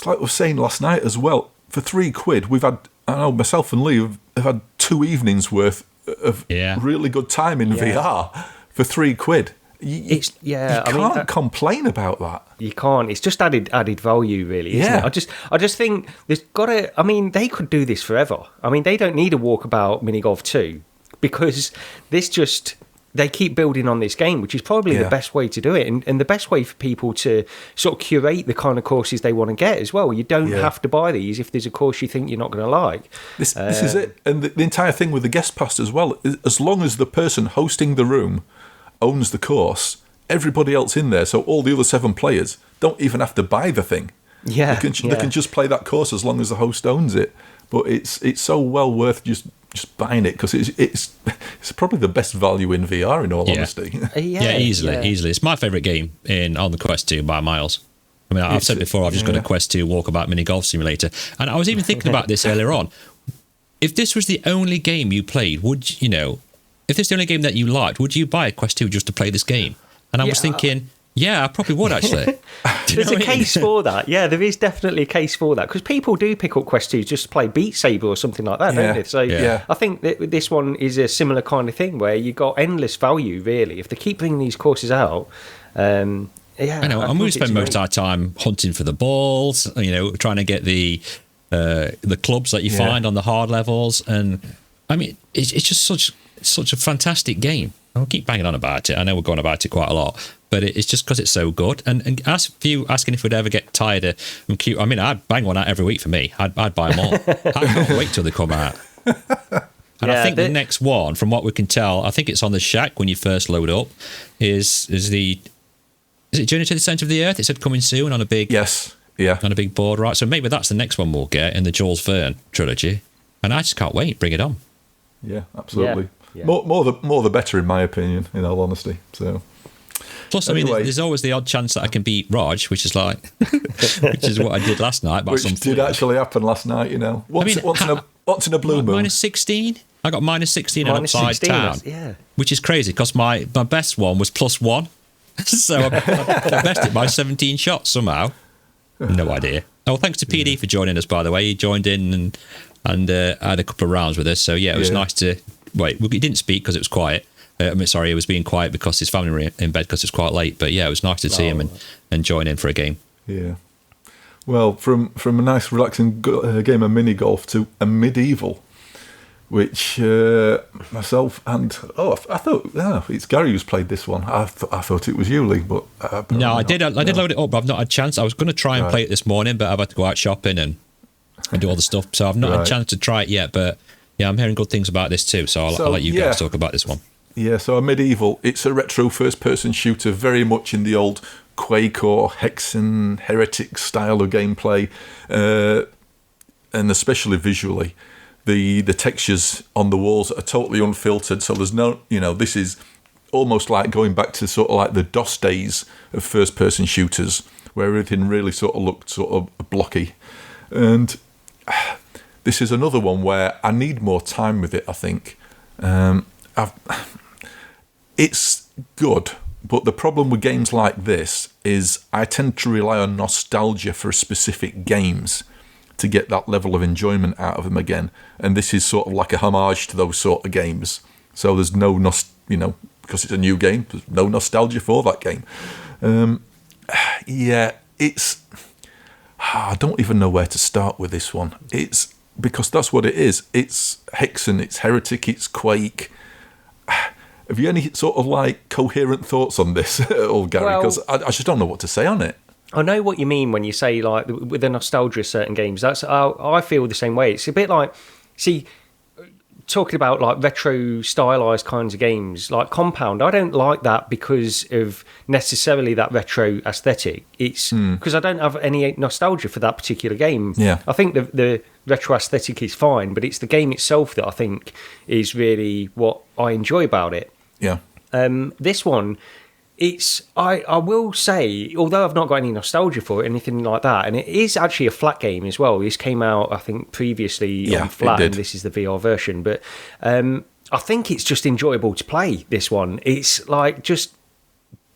we were saying last night as well. For £3, we've had, I know myself and Lee have had 2 evenings worth of really good time in VR for £3. You can't complain about that. You can't. It's just added value, really, isn't it? I just think there's got to. I mean, they could do this forever. I mean, they don't need a Walkabout Mini Golf 2, because they keep building on this game, which is probably the best way to do it, and the best way for people to sort of curate the kind of courses they want to get as well. You don't have to buy these if there's a course you think you're not going to like. This is it, and the entire thing with the guest pass as well. As long as the person hosting the room owns the course, everybody else in there, so all the other 7 players don't even have to buy the thing. They can just play that course as long as the host owns it. But it's so well worth just buying it, because it's probably the best value in VR, in all honesty. Easily. It's my favourite game on the Quest 2 by miles. I mean, I've said before, I've just got a Quest 2 Walkabout Mini Golf Simulator, and I was even thinking about this earlier on. If this was the only game you played, if this is the only game that you liked, would you buy a Quest 2 just to play this game? And I was thinking, I probably would, actually. There's a case for that. Yeah, there is definitely a case for that, because people do pick up Quest 2 just to play Beat Saber or something like that, don't they? So I think that this one is a similar kind of thing, where you got endless value, really. If they keep bringing these courses out, I know. And we spend most of our time hunting for the balls, trying to get the clubs that you find on the hard levels. And, I mean, it's just such a fantastic game. I'll keep banging on about it. I know we're going about it quite a lot, but it's just because it's so good. And as for you asking if we'd ever get tired of them, cute, I mean, I'd bang one out every week for me. I'd buy them all. I can't wait till they come out. And I think the next one, from what we can tell, I think it's on the Shack when you first load up, is it Journey to the Centre of the Earth? It said coming soon on a big on a big board, right? So maybe that's the next one we'll get in the Jules Verne trilogy. And I just can't wait. Bring it on. Yeah, absolutely. Yeah. More the better, in my opinion, in all honesty. So, plus, I mean, there's always the odd chance that I can beat Raj, which is what I did last night. Which did actually happen last night, Once in a blue moon. Minus 16. I got minus 16 and upside down, which is crazy, because my best one was +1, so I bested it by 17 shots somehow. No idea. Oh, thanks to PD for joining us, by the way. He joined in and had a couple of rounds with us. So it was nice to. Wait, he didn't speak because it was quiet. He was being quiet because his family were in bed because it was quite late. But it was nice to see him and join in for a game. Yeah. Well, from a nice, relaxing game of mini golf to a medieval, which myself and I thought it's Gary who's played this one. I thought it was you, Lee, but no, I did load it up, but I've not had a chance. I was going to try and play it this morning, but I've had to go out shopping and do all the stuff, so I've not had a chance to try it yet. But I'm hearing good things about this too, so I'll let you guys talk about this one. Yeah, so a Medieval, it's a retro first-person shooter, very much in the old Quake or Hexen Heretic style of gameplay, and especially visually. The textures on the walls are totally unfiltered, so there's no, this is almost like going back to sort of like the DOS days of first-person shooters, where everything really sort of looked sort of blocky. And this is another one where I need more time with it, I think. It's good, but the problem with games like this is I tend to rely on nostalgia for specific games to get that level of enjoyment out of them again. And this is sort of like a homage to those sort of games. So there's no, because it's a new game, there's no nostalgia for that game. I don't even know where to start with this one. It's because that's what it is. It's Hexen, it's Heretic, it's Quake. Have you any sort of like coherent thoughts on this at all, Gary? Because I just don't know what to say on it. I know what you mean when you say like with the nostalgia of certain games. I feel the same way. It's a bit like, talking about like retro stylized kinds of games like Compound, I don't like that because of necessarily that retro aesthetic. It's because I don't have any nostalgia for that particular game. Yeah, I think the retro aesthetic is fine, but it's the game itself that I think is really what I enjoy about it. Yeah. This one, I will say, although I've not got any nostalgia for it, anything like that, and it is actually a flat game as well. This came out, I think, previously on flat, and this is the VR version. But I think it's just enjoyable to play, this one. It's like just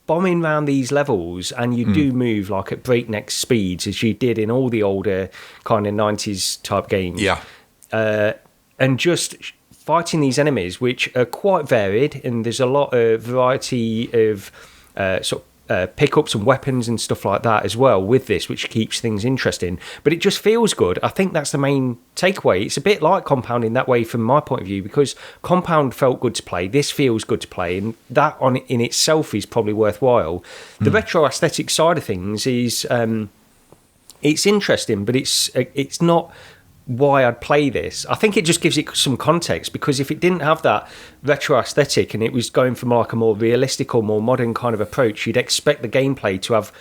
bombing around these levels, and you do move like at breakneck speeds, as you did in all the older kind of 90s type games. Yeah. And just fighting these enemies, which are quite varied, and there's a lot of variety of pickups and weapons and stuff like that as well with this, which keeps things interesting. But it just feels good. I think that's the main takeaway. It's a bit like Compound in that way from my point of view, because Compound felt good to play. This feels good to play, and that in itself is probably worthwhile. The retro aesthetic side of things is it's interesting, but it's not why I'd play this. I think it just gives it some context, because if it didn't have that retro aesthetic and it was going from like a more realistic or more modern kind of approach, you'd expect the gameplay to have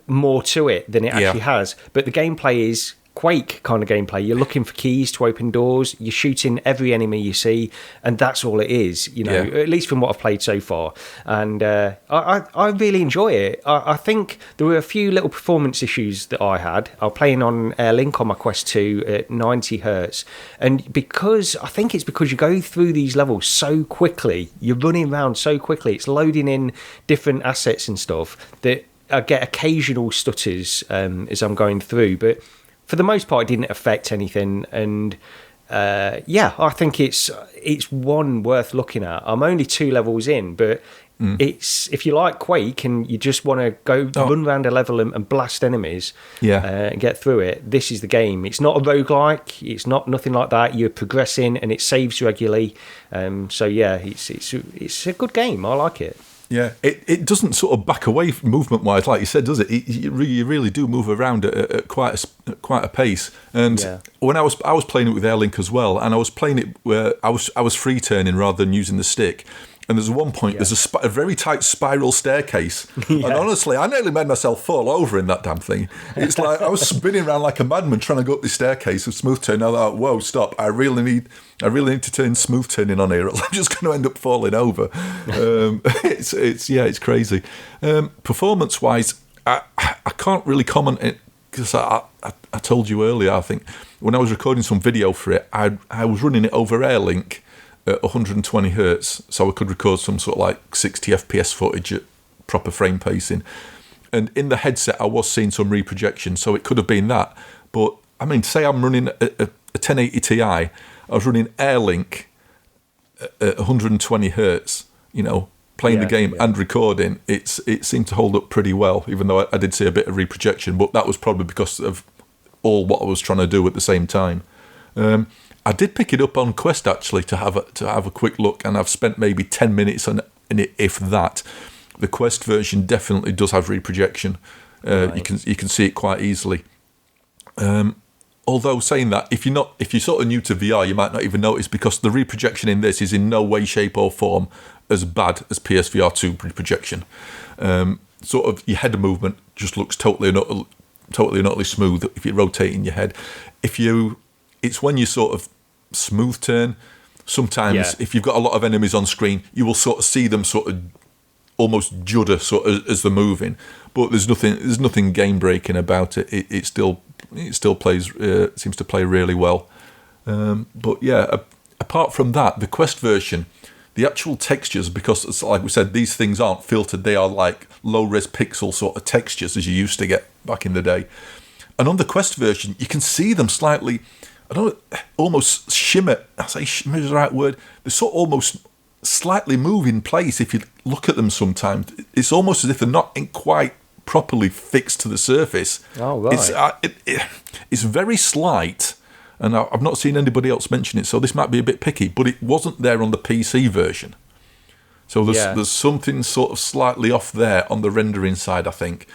more to it than it actually has. But the gameplay is Quake kind of gameplay. You're looking for keys to open doors, you're shooting every enemy you see, and that's all it is, at least from what I've played so far. And I really enjoy it. I think there were a few little performance issues that I had. I'm playing on Airlink on my Quest 2 at 90 hertz, and I think it's because you go through these levels so quickly, you're running around so quickly, it's loading in different assets and stuff, that I get occasional stutters as I'm going through, but for the most part, it didn't affect anything, and I think it's one worth looking at. I'm only 2 levels in, but it's, if you like Quake and you just want to go run around a level and blast enemies, and get through it, this is the game. It's not a roguelike, it's not nothing like that. You're progressing and it saves regularly, it's a good game. I like it. Yeah, it doesn't sort of back away movement-wise, like you said, does it? You really do move around at quite a pace. And when I was playing it with Airlink as well, and I was playing it where I was free turning rather than using the stick. And there's one point, there's a very tight spiral staircase. And honestly, I nearly made myself fall over in that damn thing. It's like I was spinning around like a madman trying to go up this staircase of smooth turn. I thought, whoa, stop. I really need to turn smooth turning on here. I'm just going to end up falling over. It's crazy. Performance-wise, I can't really comment it, because I told you earlier, I think, when I was recording some video for it, I was running it over Airlink at 120 hertz, so I could record some sort of like 60 FPS footage at proper frame pacing. And in the headset, I was seeing some reprojection, so it could have been that. But I mean, say I'm running a 1080 Ti, I was running Airlink at 120 hertz, playing the game and recording. It seemed to hold up pretty well, even though I did see a bit of reprojection. But that was probably because of all what I was trying to do at the same time. I did pick it up on Quest actually to have a quick look, and I've spent maybe 10 minutes in it, if that. The Quest version definitely does have reprojection. Right. You can see it quite easily. Although saying that, if you're sort of new to VR, you might not even notice, because the reprojection in this is in no way, shape or form as bad as PSVR2 projection. Sort of your head movement just looks totally and utterly smooth if you're rotating your head. It's when you sort of smooth turn. Sometimes if you've got a lot of enemies on screen, you will sort of see them sort of almost judder sort of as they're moving. But there's nothing game breaking about it. It still plays seems to play really well. But yeah, apart from that, the Quest version, the actual textures, because it's like we said, these things aren't filtered. They are like low-res pixel sort of textures as you used to get back in the day. And on the Quest version, you can see them slightly, almost shimmer. I say shimmer is the right word. They sort of almost slightly move in place if you look at them sometimes. It's almost as if they're not quite properly fixed to the surface. Oh, right. It's very slight, and I've not seen anybody else mention it, so this might be a bit picky, but it wasn't there on the PC version. So there's something sort of slightly off there on the rendering side, I think.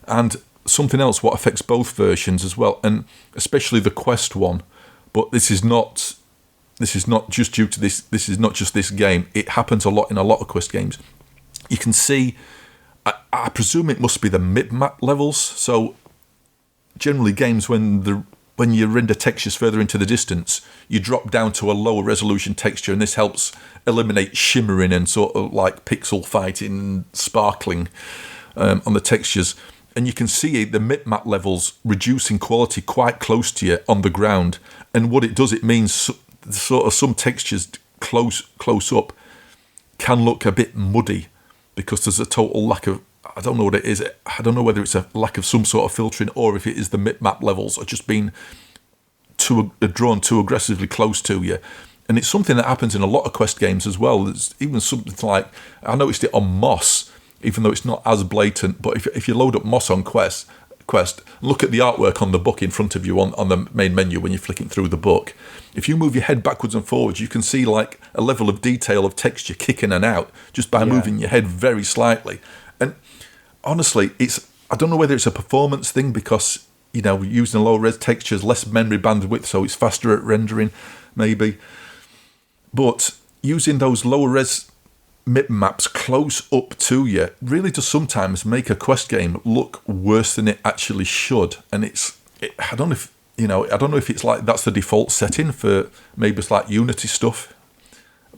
And something else what affects both versions as well, and especially the Quest one, but this is not just due to this is not just this game. It happens a lot in a lot of Quest games. You can see, I presume it must be the mid-map levels. So generally games when you render textures further into the distance, you drop down to a lower resolution texture, and this helps eliminate shimmering and sort of like pixel fighting, sparkling on the textures. And you can see the mid-map levels reducing quality quite close to you on the ground. And what it does, it means sort of some textures close up can look a bit muddy because there's a total lack of, I don't know what it is. I don't know whether it's a lack of some sort of filtering or if it is the mid-map levels are just being drawn too aggressively close to you. And it's something that happens in a lot of Quest games as well. There's even something like, I noticed it on Moss, even though it's not as blatant, but if you load up Moss on Quest, look at the artwork on the book in front of you on the main menu when you're flicking through the book. If you move your head backwards and forwards, you can see like a level of detail of texture kick in and out just by moving your head very slightly. And honestly, I don't know whether it's a performance thing because, using low res textures, less memory bandwidth, so it's faster at rendering, maybe. But using those lower res mip-maps close up to you really does sometimes make a Quest game look worse than it actually should. And I don't know if it's like that's the default setting for maybe it's like Unity stuff,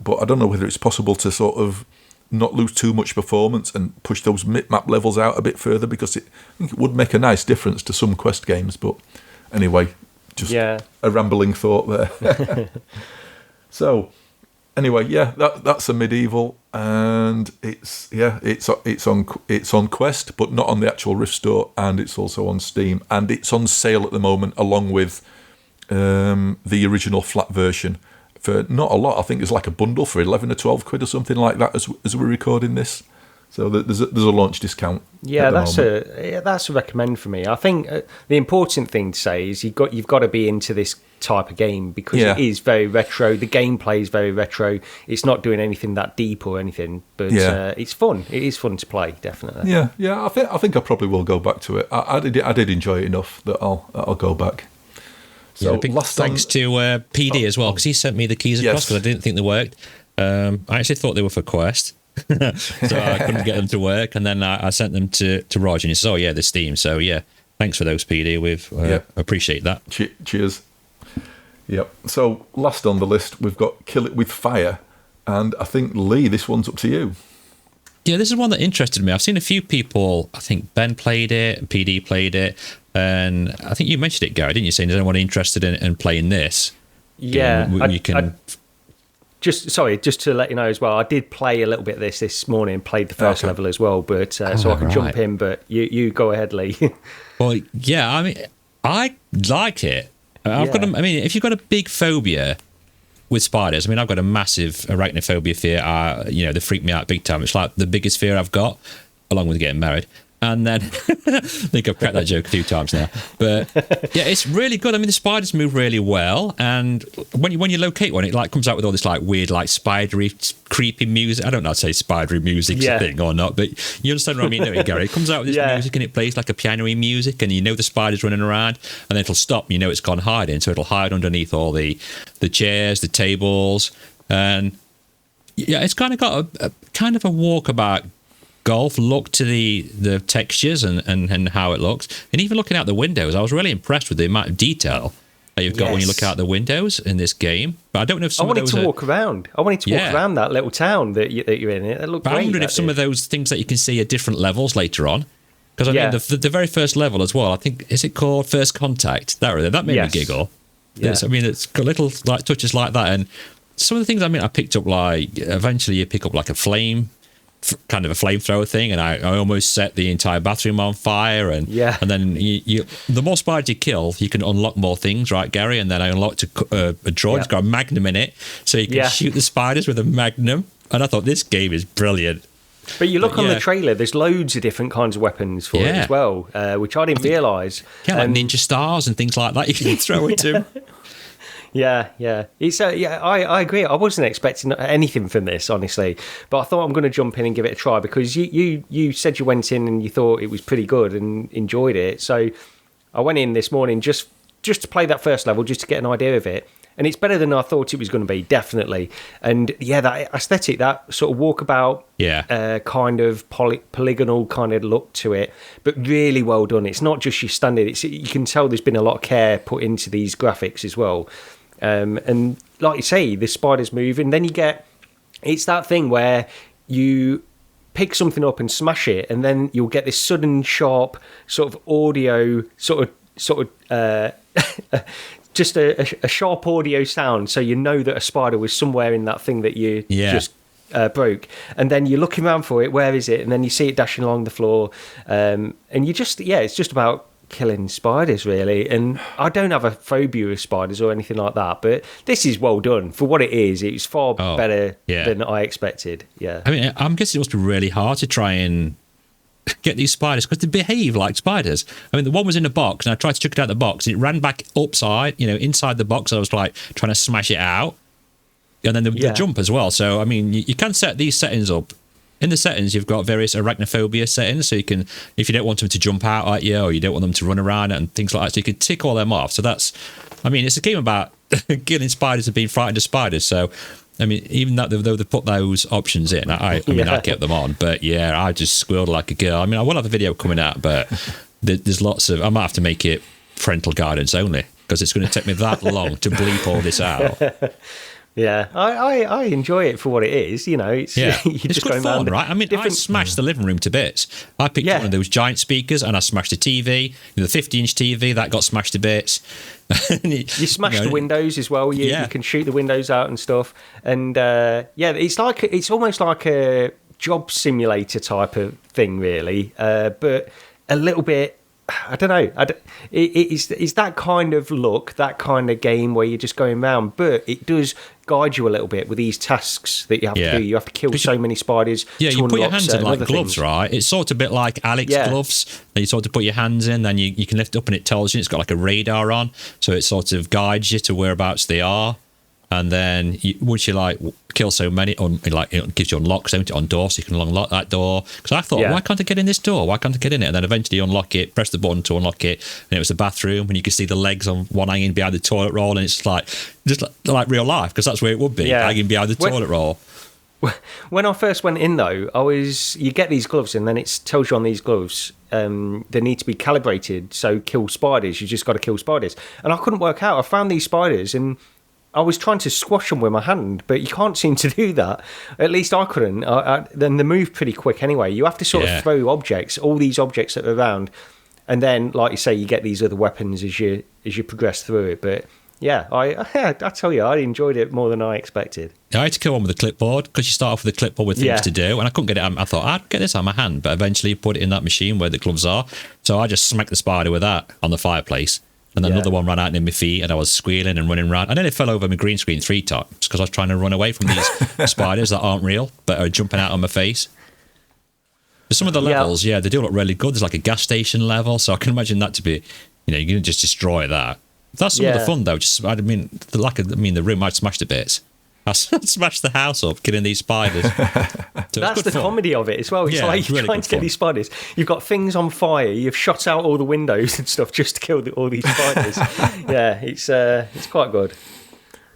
but I don't know whether it's possible to sort of not lose too much performance and push those mip-map levels out a bit further, because I think it would make a nice difference to some Quest games. But anyway, just a rambling thought there. So anyway, that's a Medieval, and it's on Quest, but not on the actual Rift Store, and it's also on Steam, and it's on sale at the moment along with the original flat version for not a lot. I think it's like a bundle for 11 or 12 quid or something like that as we're recording this. So there's a launch discount. Yeah, that's a recommend for me. I think the important thing to say is you've got to be into this type of game because it is very retro. The gameplay is very retro. It's not doing anything that deep or anything, but it's fun. It is fun to play, definitely. Yeah. I think I probably will go back to it. I did enjoy it enough that I'll go back. So big thanks to PD as well, because he sent me the keys across because I didn't think they worked. I actually thought they were for Quest. So I couldn't get them to work, and then I sent them to Roger, and he says, "Oh yeah, they're Steam." So thanks for those, PD. We've appreciate that. Cheers. Yep. So last on the list, we've got Kill It With Fire, and I think Lee, this one's up to you. Yeah, this is one that interested me. I've seen a few people. I think Ben played it, PD played it, and I think you mentioned it, Gary, didn't you? Saying there's anyone interested in playing this? Yeah, you can. Just to let you know as well, I did play a little bit of this morning, played the first level as well, but so I can jump in, but you go ahead, Lee. Well, yeah, I mean, I like it. If you've got a big phobia with spiders, I've got a massive arachnophobia fear. They freak me out big time. It's like the biggest fear I've got, along with getting married. And then I think I've cracked that joke a few times now. But yeah, it's really good. The spiders move really well, and when you locate one, it like comes out with all this like weird, like spidery, creepy music. I don't know how to say spidery music's a thing or not, but you understand what I mean, don't you, Gary? It comes out with this music and it plays like a piano-y music, and the spider's running around, and then it'll stop. And it's gone hiding, so it'll hide underneath all the chairs, the tables, and Yeah, it's kind of got a kind of a walkabout golf look to the textures and how it looks. And even looking out the windows, I was really impressed with the amount of detail that you've got when you look out the windows in this game. But I don't know if some of those walk around. I wanted to walk around that little town that you're in. It looked great. I wondered if some of those things that you can see are different levels later on. Because I mean, the very first level as well, I think, is it called First Contact? That made me giggle. Yeah. I mean, it's got little like touches like that. And some of the things, I mean, I picked up, like, eventually you pick up like a kind of a flamethrower thing, and I almost set the entire bathroom on fire, and then you the more spiders you kill, you can unlock more things, right, Gary? And then I unlocked a drawer. It's got a magnum in it, so you can shoot the spiders with a magnum. And I thought, this game is brilliant. But you look on the trailer, there's loads of different kinds of weapons for it as well, which I didn't realise. Yeah, like ninja stars and things like that you can throw into. Yeah. It's I agree. I wasn't expecting anything from this, honestly, but I thought I'm going to jump in and give it a try because you said you went in and you thought it was pretty good and enjoyed it. So I went in this morning just to play that first level, just to get an idea of it. And it's better than I thought it was going to be, definitely. And that aesthetic, that sort of walkabout, kind of polygonal kind of look to it, but really well done. It's not just your standard. You can tell there's been a lot of care put into these graphics as well. And like you say, the spiders move, and then it's that thing where you pick something up and smash it, and then you'll get this sudden sharp sort of audio, sort of just a sharp audio sound, so you know that a spider was somewhere in that thing that you just broke. And then you're looking around for it, where is it? And then you see it dashing along the floor, and you just it's just about killing spiders, really. And I don't have a phobia of spiders or anything like that, but this is well done for what it is. It's far better than I expected. I mean, I'm guessing it must be really hard to try and get these spiders, because they behave like spiders. I mean, the one was in a box, and I tried to chuck it out of the box, and it ran back upside, inside the box. I was like trying to smash it out, and then the jump as well. So I mean, you can set these settings up. In the settings, you've got various arachnophobia settings, so you can, if you don't want them to jump out at you, or you don't want them to run around and things like that, so you can tick all them off. So it's a game about killing spiders and being frightened of spiders. So, I mean, even though they put those options in, I kept them on. But yeah, I just squealed like a girl. I mean, I will have a video coming out, but there's lots of, I might have to make it parental guidance only, because it's going to take me that long to bleep all this out. Yeah, I enjoy it for what it is. It's it's good fun, right? I mean, I smashed the living room to bits. I picked one of those giant speakers and I smashed the TV, the 50-inch TV that got smashed to bits. You smashed the windows as well. You can shoot the windows out and stuff. And it's almost like a job simulator type of thing, really, but a little bit. I don't know. It's that kind of look, that kind of game where you're just going around, but it does guide you a little bit with these tasks that you have to do. You have to kill so many spiders. Yeah, you put your hands in like gloves, right? It's sort of a bit like Alex gloves. You sort of put your hands in, then you can lift it up, and it tells you. It's got like a radar on, so it sort of guides you to whereabouts they are. And then once you kill so many, it gives you unlocks on door, so you can unlock that door. Because I thought, why can't I get in this door? Why can't I get in it? And then eventually unlock it, press the button to unlock it, and it was the bathroom, and you can see the legs on one hanging behind the toilet roll, and it's just like real life, because that's where it would be, hanging behind the toilet roll. When I first went in, though, you get these gloves, and then it tells you on these gloves they need to be calibrated, so kill spiders. You just got to kill spiders. And I couldn't work out. I found these spiders, and I was trying to squash them with my hand, but you can't seem to do that. At least I couldn't. Then they move pretty quick anyway. You have to sort of throw objects, all these objects that are around, and then, like you say, you get these other weapons as you progress through it. But yeah, I tell you, I enjoyed it more than I expected. I had to kill one with a clipboard, because you start off with a clipboard with things to do, and I couldn't get it. I thought, I'd get this on my hand, but eventually you put it in that machine where the gloves are. So I just smacked the spider with that on the fireplace. And then another one ran out in my feet, and I was squealing and running around. And then it fell over my green screen 3 times, because I was trying to run away from these spiders that aren't real, but are jumping out on my face. But some of the levels, they do look really good. There's like a gas station level, so I can imagine that to be, you're going to just destroy that. That's some of the fun, though. The room I'd smashed to bits. I smashed the house up killing these spiders. So that's the comedy of it as well. It's like you're trying to get these spiders. You've got things on fire. You've shot out all the windows and stuff just to kill all these spiders. It's quite good.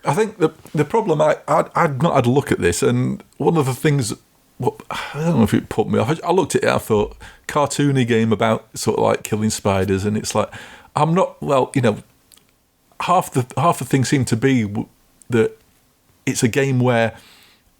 I think the problem, I'd not had a look at this, and one of the things, I don't know if it put me off. I looked at it, I thought, cartoony game about sort of like killing spiders, and it's like, I'm not, well, half the thing seemed to be that it's a game where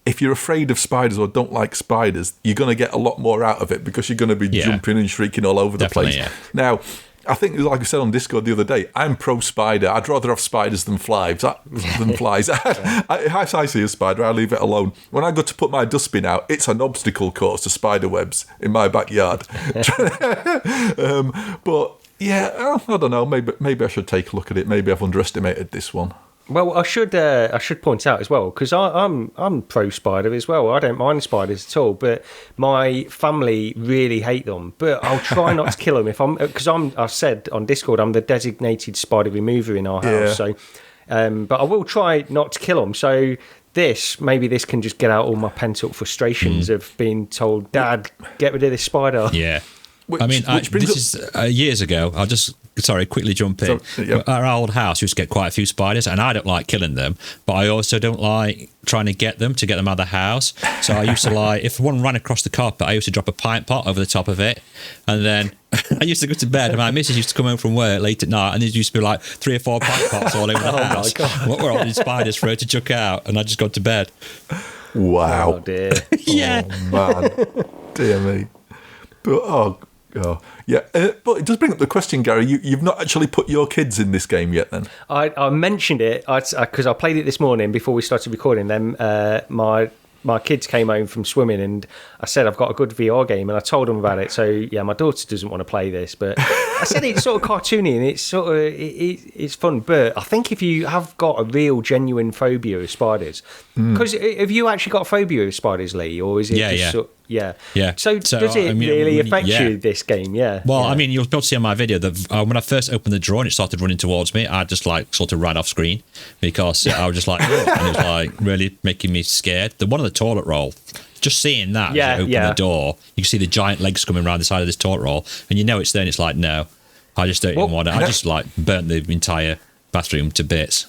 if you're afraid of spiders or don't like spiders, you're going to get a lot more out of it because you're going to be jumping and shrieking all over the place. Yeah. Now, I think, like I said on Discord the other day, I'm pro spider. I'd rather have spiders than flies. If I see a spider, I leave it alone. When I go to put my dustbin out, it's an obstacle course to spider webs in my backyard. But yeah, I don't know. Maybe I should take a look at it. Maybe I've underestimated this one. Well, I should point out as well, because I'm pro spider as well. I don't mind spiders at all, but my family really hate them. But I'll try not to kill them because I said on Discord I'm the designated spider remover in our house. So, but I will try not to kill them. So maybe this can just get out all my pent up frustrations of being told, Dad, get rid of this spider. Yeah. This is years ago. I'll quickly jump in. Our old house used to get quite a few spiders, and I don't like killing them, but I also don't like trying to get them out of the house. So I used to if one ran across the carpet, I used to drop a pint pot over the top of it, and then I used to go to bed, and my missus used to come home from work late at night, and there used to be like 3 or 4 pint pots all over the house. What were all these spiders for her to chuck out, and I just got to bed. Wow. Oh dear. Yeah. Oh man. Dear me. But yeah, but it does bring up the question, Gary. You've not actually put your kids in this game yet, then? I mentioned it because I played it this morning before we started recording. Then my kids came home from swimming, and I said I've got a good VR game, and I told them about it. So yeah, my daughter doesn't want to play this, but I said it's sort of cartoony and it's sort of it's fun. But I think if you have got a real genuine phobia of spiders, because have you actually got a phobia of spiders, Lee, or is it Yeah. So does it really affect you, this game? Yeah. Well, I mean, you'll be able to see on my video that when I first opened the drawer and it started running towards me, I just sort of ran off screen because I was just and it was really making me scared. The one on the toilet roll, just seeing that, as you open the door, you can see the giant legs coming around the side of this toilet roll, and you know it's there, and it's like, no, I just don't even want it. I just burnt the entire bathroom to bits.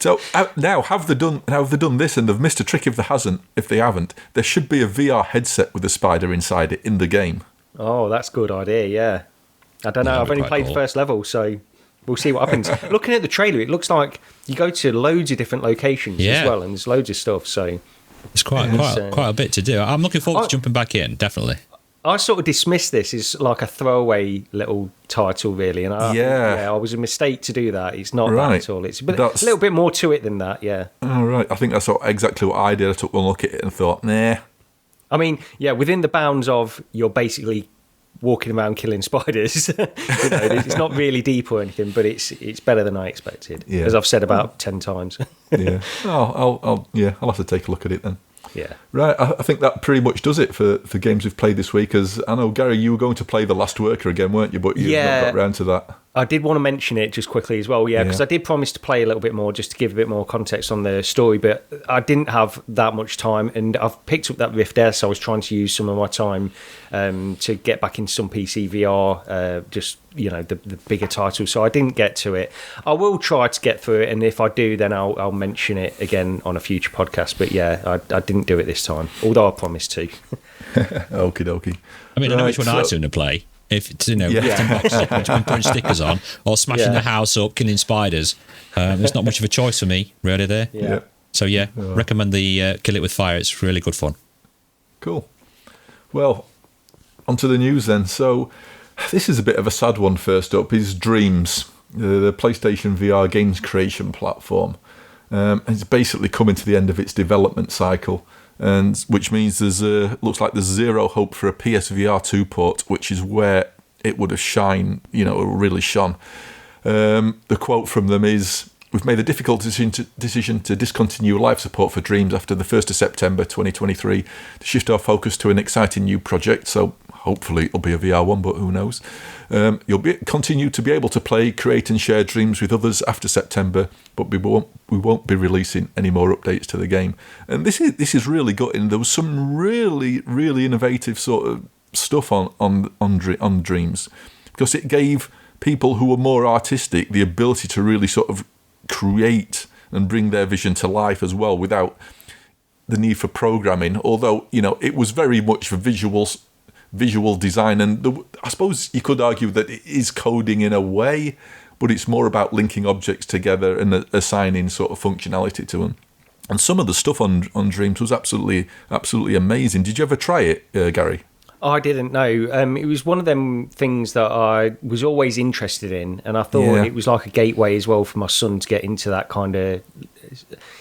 So now have they done this, and they've missed a trick if they haven't. There should be a VR headset with a spider inside it in the game. Oh, that's a good idea. Yeah, I don't know. I've only played the first level, so we'll see what happens. Looking at the trailer, it looks like you go to loads of different locations as well, and there's loads of stuff. So it's quite a bit to do. I'm looking forward to jumping back in. Definitely. I sort of dismissed this as like a throwaway little title, really, and I was a mistake to do that. It's not that at all. It's a little bit more to it than that. Yeah. Oh, right. I think that's exactly what I did. I took one look at it and thought, nah. I mean, yeah, within the bounds of you're basically walking around killing spiders. It's not really deep or anything, but it's better than I expected, as I've said about 10 times. Yeah. I'll have to take a look at it then. Yeah. Right, I think that pretty much does it for games we've played this week. As I know, Gary, you were going to play The Last Worker again, weren't you? But you've not got round to that. I did want to mention it just quickly as well, because I did promise to play a little bit more just to give a bit more context on the story, but I didn't have that much time, and I've picked up that Rift S. I was trying to use some of my time to get back into some PC VR, just, the bigger titles, so I didn't get to it. I will try to get through it, and if I do, then I'll mention it again on a future podcast, but I didn't do it this time, although I promised to. Okie dokie. I mean, I know which one I'd sooner play. If it's, putting stickers on or smashing the house up, killing spiders, there's not much of a choice for me, really, there. Yeah. So, recommend the Kill It With Fire. It's really good fun. Cool. Well, onto the news then. So, this is a bit of a sad one first up, is Dreams, the PlayStation VR games creation platform. It's basically coming to the end of its development cycle, and which means looks like there's zero hope for a PS VR2 port, which is where it would have really shone. The quote from them is, "We've made the difficult decision to discontinue live support for Dreams after the 1st of September 2023 to shift our focus to an exciting new project." So hopefully it'll be a VR one, but who knows? You'll continue to be able to play, create and share Dreams with others after September, but we won't be releasing any more updates to the game. And this is really gutting. There was some really, really innovative sort of stuff on Dreams, because it gave people who were more artistic the ability to really sort of create and bring their vision to life as well without the need for programming. Although, it was very much for visual design, and I suppose you could argue that it is coding in a way, but it's more about linking objects together and assigning sort of functionality to them. And some of the stuff on Dreams was absolutely amazing. Did you ever try it, Gary? I didn't know. It was one of them things that I was always interested in, and I thought it was like a gateway as well for my son to get into that kind of,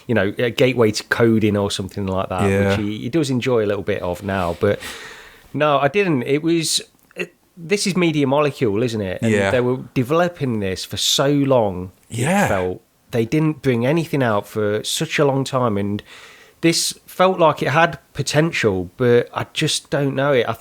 a gateway to coding or something like that, which he does enjoy a little bit of now. But no, I didn't. This is Media Molecule, isn't it? And they were developing this for so long. Yeah. It felt they didn't bring anything out for such a long time, and this felt like it had potential, but I just don't know it. I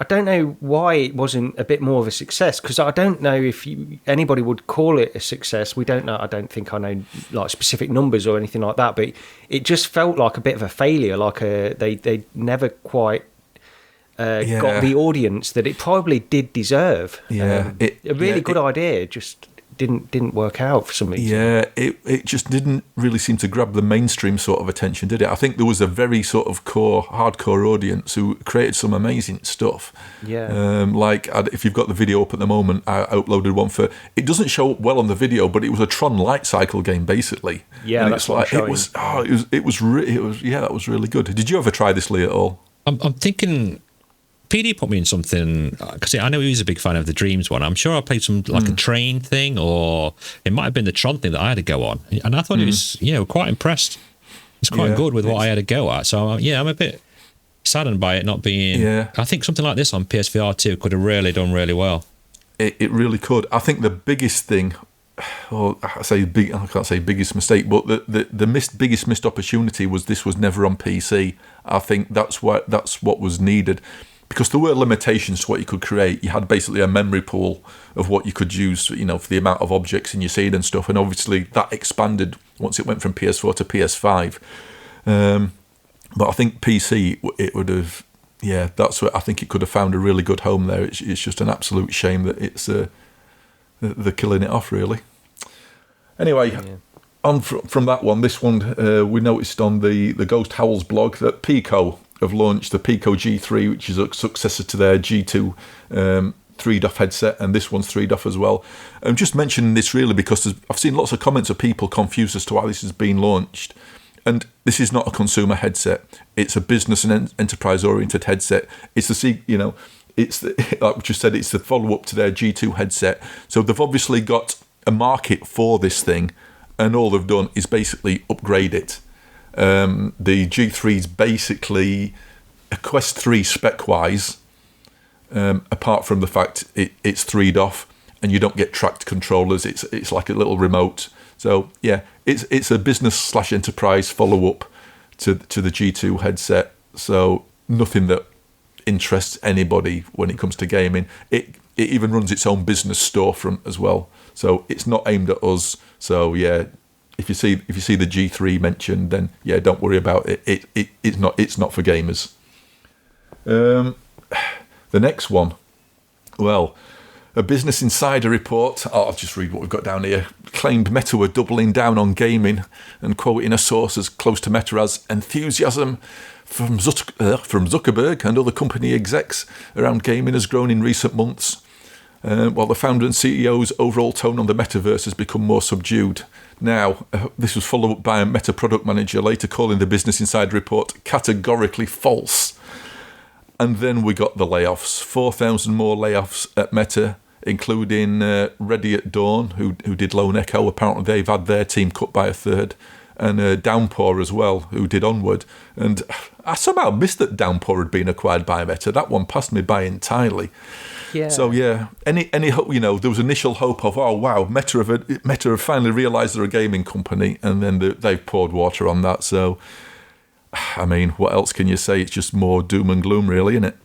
don't know why it wasn't a bit more of a success, because I don't know if anybody would call it a success. We don't know. I don't think I know like specific numbers or anything like that, but it just felt like a bit of a failure. Like they never quite got the audience that it probably did deserve. Yeah, a really good idea, just didn't work out for some reason. Yeah, it just didn't really seem to grab the mainstream sort of attention, did it? I think there was a very sort of hardcore audience who created some amazing stuff. Yeah. If you've got the video up at the moment, I uploaded one for. It doesn't show up well on the video, but it was a Tron light cycle game basically. Yeah, and that's what I'm showing. That was really good. Did you ever try this, Lee, at all? I'm thinking. PD put me in something, because I know he was a big fan of the Dreams one. I'm sure I played some like a train thing, or it might have been the Tron thing that I had to go on. And I thought it was, quite impressed. It's quite good with what I had to go at. So, I'm a bit saddened by it not being... Yeah. I think something like this on PS VR2 could have really done really well. It really could. I think the biggest thing, or I can't say biggest mistake, but the biggest missed opportunity was this was never on PC. I think that's what was needed. Because there were limitations to what you could create. You had basically a memory pool of what you could use, for the amount of objects in your scene and stuff. And obviously that expanded once it went from PS4 to PS5. But I think PC, it would have, that's what I think it could have found a really good home there. It's just an absolute shame that they're killing it off, really. Anyway, on from that one, this one, we noticed on the Ghost Howls blog that Pico have launched the Pico G3, which is a successor to their G2 3DoF headset, and this one's 3DoF as well. I'm just mentioning this really because I've seen lots of comments of people confused as to why this has been launched. And this is not a consumer headset; it's a business and enterprise-oriented headset. It's like we just said, it's the follow-up to their G2 headset. So they've obviously got a market for this thing, and all they've done is basically upgrade it. The G3 is basically a Quest 3 spec-wise, apart from the fact it's 3DoF and you don't get tracked controllers. It's like a little remote. So it's a business / enterprise follow-up to the G2 headset. So nothing that interests anybody when it comes to gaming. It even runs its own business storefront as well. So it's not aimed at us. So if you see the G3 mentioned, then don't worry about it. It's not for gamers. The next one, well, a Business Insider report. I'll just read what we've got down here. Claimed Meta were doubling down on gaming, and quoting a source as close to Meta as enthusiasm from Zuckerberg and other company execs around gaming has grown in recent months. While the founder and CEO's overall tone on the metaverse has become more subdued. Now, this was followed up by a Meta product manager later calling the Business Insider report categorically false. And then we got the layoffs. 4,000 more layoffs at Meta, including Ready at Dawn, who did Lone Echo. Apparently they've had their team cut by a third. And Downpour as well, who did Onward. And I somehow missed that Downpour had been acquired by Meta. That one passed me by entirely. Yeah. So any hope, there was initial hope of, oh wow, Meta have finally realised they're a gaming company, and then they've poured water on that. So, I mean, what else can you say? It's just more doom and gloom, really, isn't it?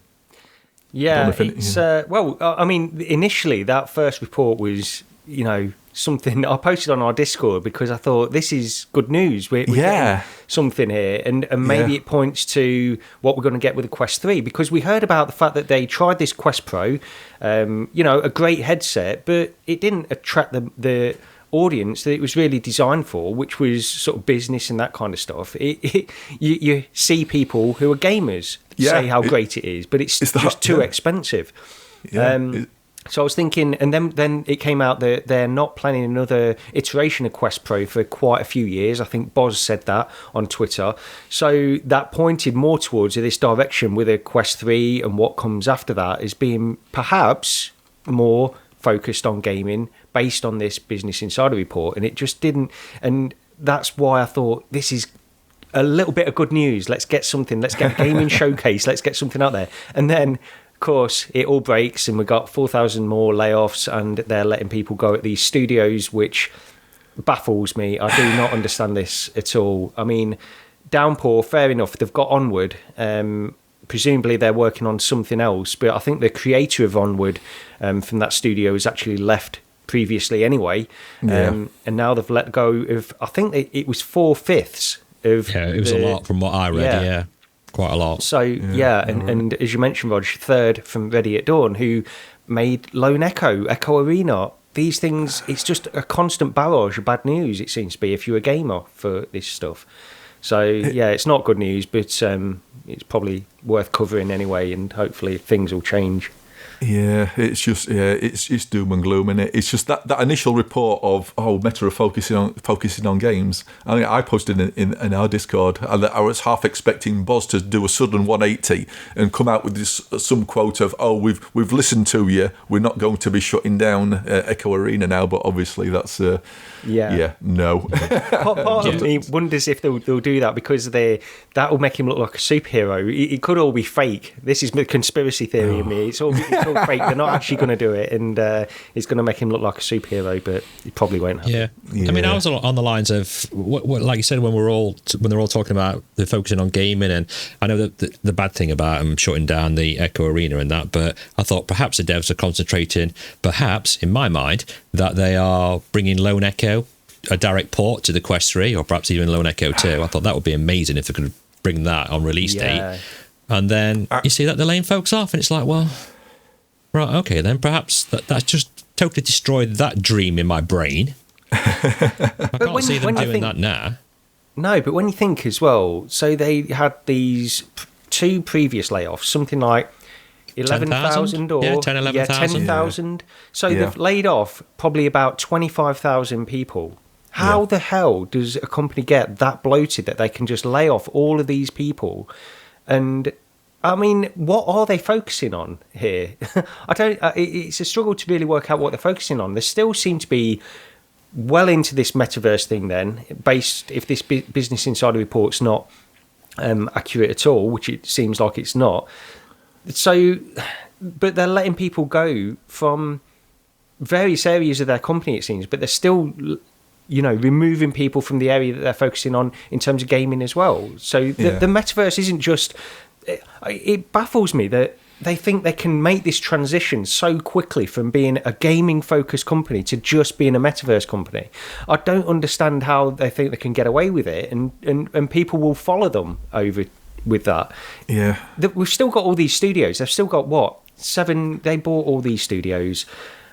Yeah, initially that first report was, something I posted on our Discord because I thought this is good news. We're getting something here, and maybe it points to what we're going to get with the Quest 3, because we heard about the fact that they tried this Quest Pro, a great headset, but it didn't attract the audience that it was really designed for, which was sort of business and that kind of stuff. You see people who are gamers say how great it is, but it's just too expensive. So I was thinking, and then it came out that they're not planning another iteration of Quest Pro for quite a few years. I think Boz said that on Twitter. So that pointed more towards this direction with a Quest 3, and what comes after that is being perhaps more focused on gaming based on this Business Insider report. And it just didn't. And that's why I thought this is a little bit of good news. Let's get something. Let's get a gaming showcase. Let's get something out there. And then, of course, it all breaks and we got 4,000 more layoffs, and they're letting people go at these studios, which baffles me. I do not understand this at all. I mean, Downpour, fair enough, they've got Onward. Presumably they're working on something else, but I think the creator of Onward from that studio has actually left previously anyway. And now they've let go of, I think it was 4/5 of... Yeah, it was a lot from what I read, yeah. Quite a lot. So and as you mentioned, Rog, third from Ready at Dawn, who made Lone Echo Arena. These things, it's just a constant barrage of bad news, it seems to be, if you're a gamer for this stuff. So it's not good news, but it's probably worth covering anyway, and hopefully things will change. Yeah, it's just it's doom and gloom, and it's just that initial report of Meta are focusing on games. I think I posted in our Discord, and I was half expecting Boz to do a sudden 180 and come out with this some quote of we've listened to you, we're not going to be shutting down Echo Arena now. But obviously that's no. Part of me wonders if they'll do that, because that will make him look like a superhero. It could all be fake. This is the conspiracy theory in me. It's all fake. They're not actually going to do it, and it's going to make him look like a superhero, but it probably won't happen. I mean, I was on the lines of what like you said, when they're all talking about they're focusing on gaming, and I know that the bad thing about them shutting down the Echo Arena and that, but I thought perhaps the devs are concentrating, perhaps in my mind, that they are bringing Lone Echo, a direct port to the Quest 3, or perhaps even Lone Echo 2. I thought that would be amazing if they could bring that on release date. And then you see that they're laying folks off, and it's like, well, right, okay, then perhaps that's just totally destroyed that dream in my brain. I can't see them doing that now. No, but when you think as well, so they had these 2 previous layoffs, something like 11,000 or 10,000. So they've laid off probably about 25,000 people. How the hell does a company get that bloated that they can just lay off all of these people? And I mean, what are they focusing on here? It's a struggle to really work out what they're focusing on. They still seem to be well into this metaverse thing then, based, if this Business Insider report's not accurate at all, which it seems like it's not. So, but they're letting people go from various areas of their company, it seems, but they're still, removing people from the area that they're focusing on in terms of gaming as well. So the metaverse isn't just... It baffles me that they think they can make this transition so quickly from being a gaming-focused company to just being a metaverse company. I don't understand how they think they can get away with it, and people will follow them over with that. Yeah. We've still got all these studios. They've still got, 7... They bought all these studios.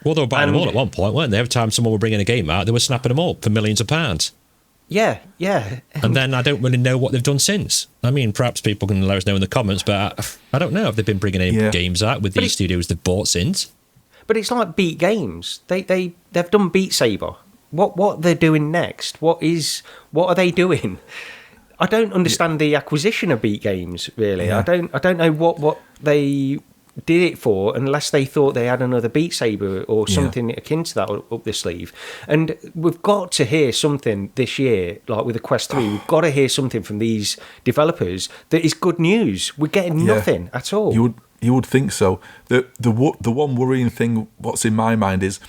Well, they were buying them all at one point, weren't they? Every time someone were bringing a game out, they were snapping them all for millions of pounds. Yeah. And then I don't really know what they've done since. I mean, perhaps people can let us know in the comments, but I don't know if they've been bringing any games out with these studios they've bought since. But it's like Beat Games. They've done Beat Saber. What they're doing next? What are they doing? I don't understand the acquisition of Beat Games, really. I don't know what they did it for, unless they thought they had another Beat Saber or something akin to that up their sleeve. And we've got to hear something this year, like with the Quest 3, we've got to hear something from these developers that is good news. We're getting nothing at all. You would think so. The one worrying thing, what's in my mind is,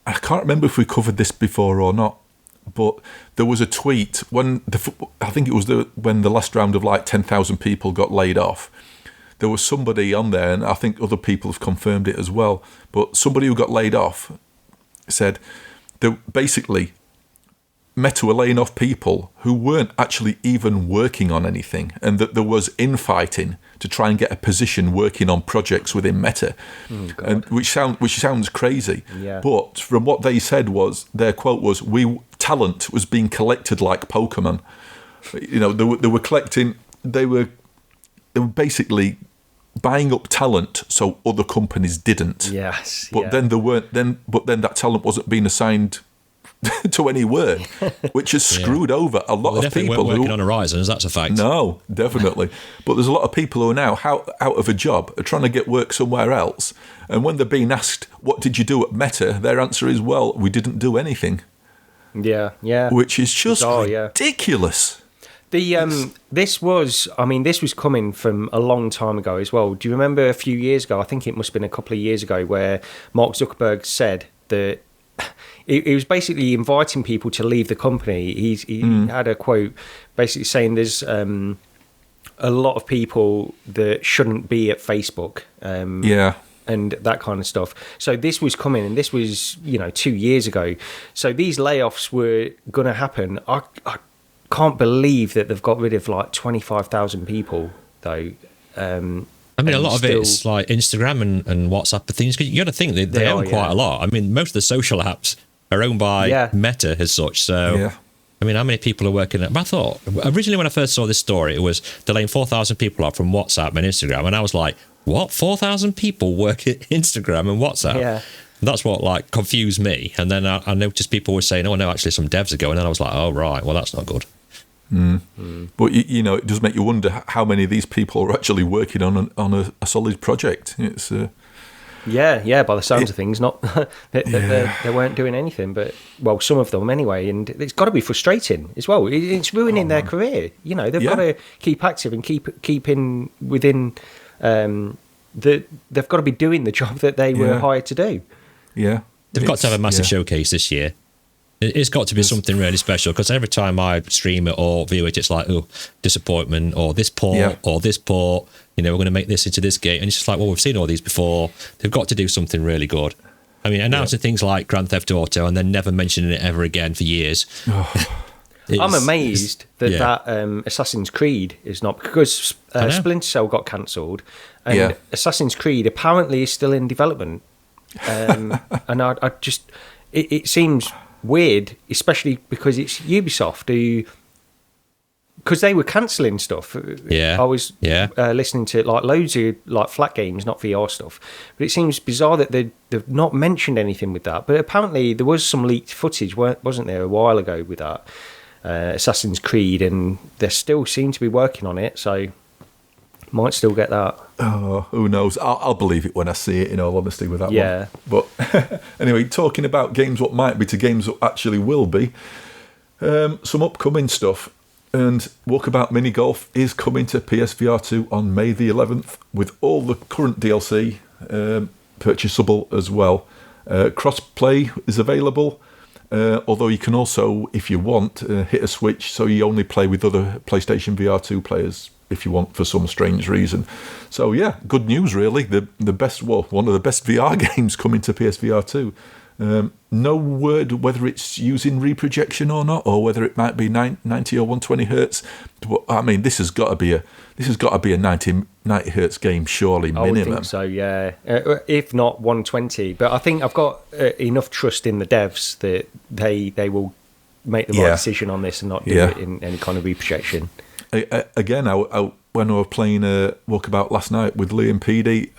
I can't remember if we covered this before or not, but there was a tweet when I think it was when the last round of like 10,000 people got laid off. There was somebody on there, and I think other people have confirmed it as well, but somebody who got laid off said that basically Meta were laying off people who weren't actually even working on anything, and that there was infighting to try and get a position working on projects within Meta, and which sounds crazy. Yeah. But from what they said was, their quote was, talent was being collected like Pokemon. You know, they were collecting, they were basically buying up talent so other companies didn't. Yes. But then that talent wasn't being assigned to any work, which has screwed over a lot of people who working on Horizons. That's a fact. No, definitely. But there's a lot of people who are now out of a job, are trying to get work somewhere else, and when they're being asked, "What did you do at Meta?" their answer is, "Well, we didn't do anything." Yeah. Which is just ridiculous. This was coming from a long time ago as well. Do you remember a few years ago? I think it must have been a couple of years ago, where Mark Zuckerberg said that he was basically inviting people to leave the company. He had a quote basically saying there's a lot of people that shouldn't be at Facebook. And that kind of stuff. So this was coming, and this was 2 years ago. So these layoffs were going to happen. I can't believe that they've got rid of like 25,000 people, though. I mean, a lot of it's like Instagram and WhatsApp and things. You got to think they own quite a lot. I mean, most of the social apps are owned by Meta as such. So, I mean, how many people are working at? I thought originally when I first saw this story, it was they're laying 4,000 people off from WhatsApp and Instagram, and I was like, what? 4,000 people work at Instagram and WhatsApp? Yeah. That's what like confused me. And then I noticed people were saying, "Oh no, actually some devs are going." And I was like, "Oh right, well that's not good." But it does make you wonder how many of these people are actually working on a solid project. It's by the sounds of things, not they weren't doing anything, but some of them anyway, and it's got to be frustrating as well. It's ruining their career. They've got to keep active and keep in within. They've got to be doing the job that they were hired to do. Yeah, they've got to have a massive showcase this year. It's got to be something really special, because every time I stream it or view it, it's like, oh, disappointment, or this port, or this port. We're going to make this into this game, and it's just like, well, we've seen all these before. They've got to do something really good. I mean, announcing things like Grand Theft Auto and then never mentioning it ever again for years. I'm amazed that Assassin's Creed is not, because Splinter Cell got cancelled, and Assassin's Creed apparently is still in development. And I just, it seems weird, especially because it's Ubisoft because they were cancelling stuff. I was listening to like loads of like flat games, not VR stuff, but it seems bizarre that they've not mentioned anything with that. But apparently there was some leaked footage, wasn't there, a while ago with that Assassin's Creed, and they still seem to be working on it, so might still get that. Oh, who knows? I'll believe it when I see it, in all honesty, with that one. But anyway, talking about games what might be to games what actually will be, some upcoming stuff. And Walkabout Mini Golf is coming to PSVR2 on May the 11th, with all the current DLC purchasable as well. Crossplay is available, although you can also, if you want, hit a switch so you only play with other PlayStation VR2 players if you want, for some strange reason. So yeah, good news really. The best, one of the best VR games coming to PSVR2. No word whether it's using reprojection or not, or whether it might be 90 or 120 hertz. But I mean, this has got to be a 90 hertz game, surely, minimum. I would think so, yeah. If not 120, but I think I've got enough trust in the devs that they will make the right decision on this and not do it in any kind of reprojection. Again, when I was playing Walkabout last night with Lee and PD,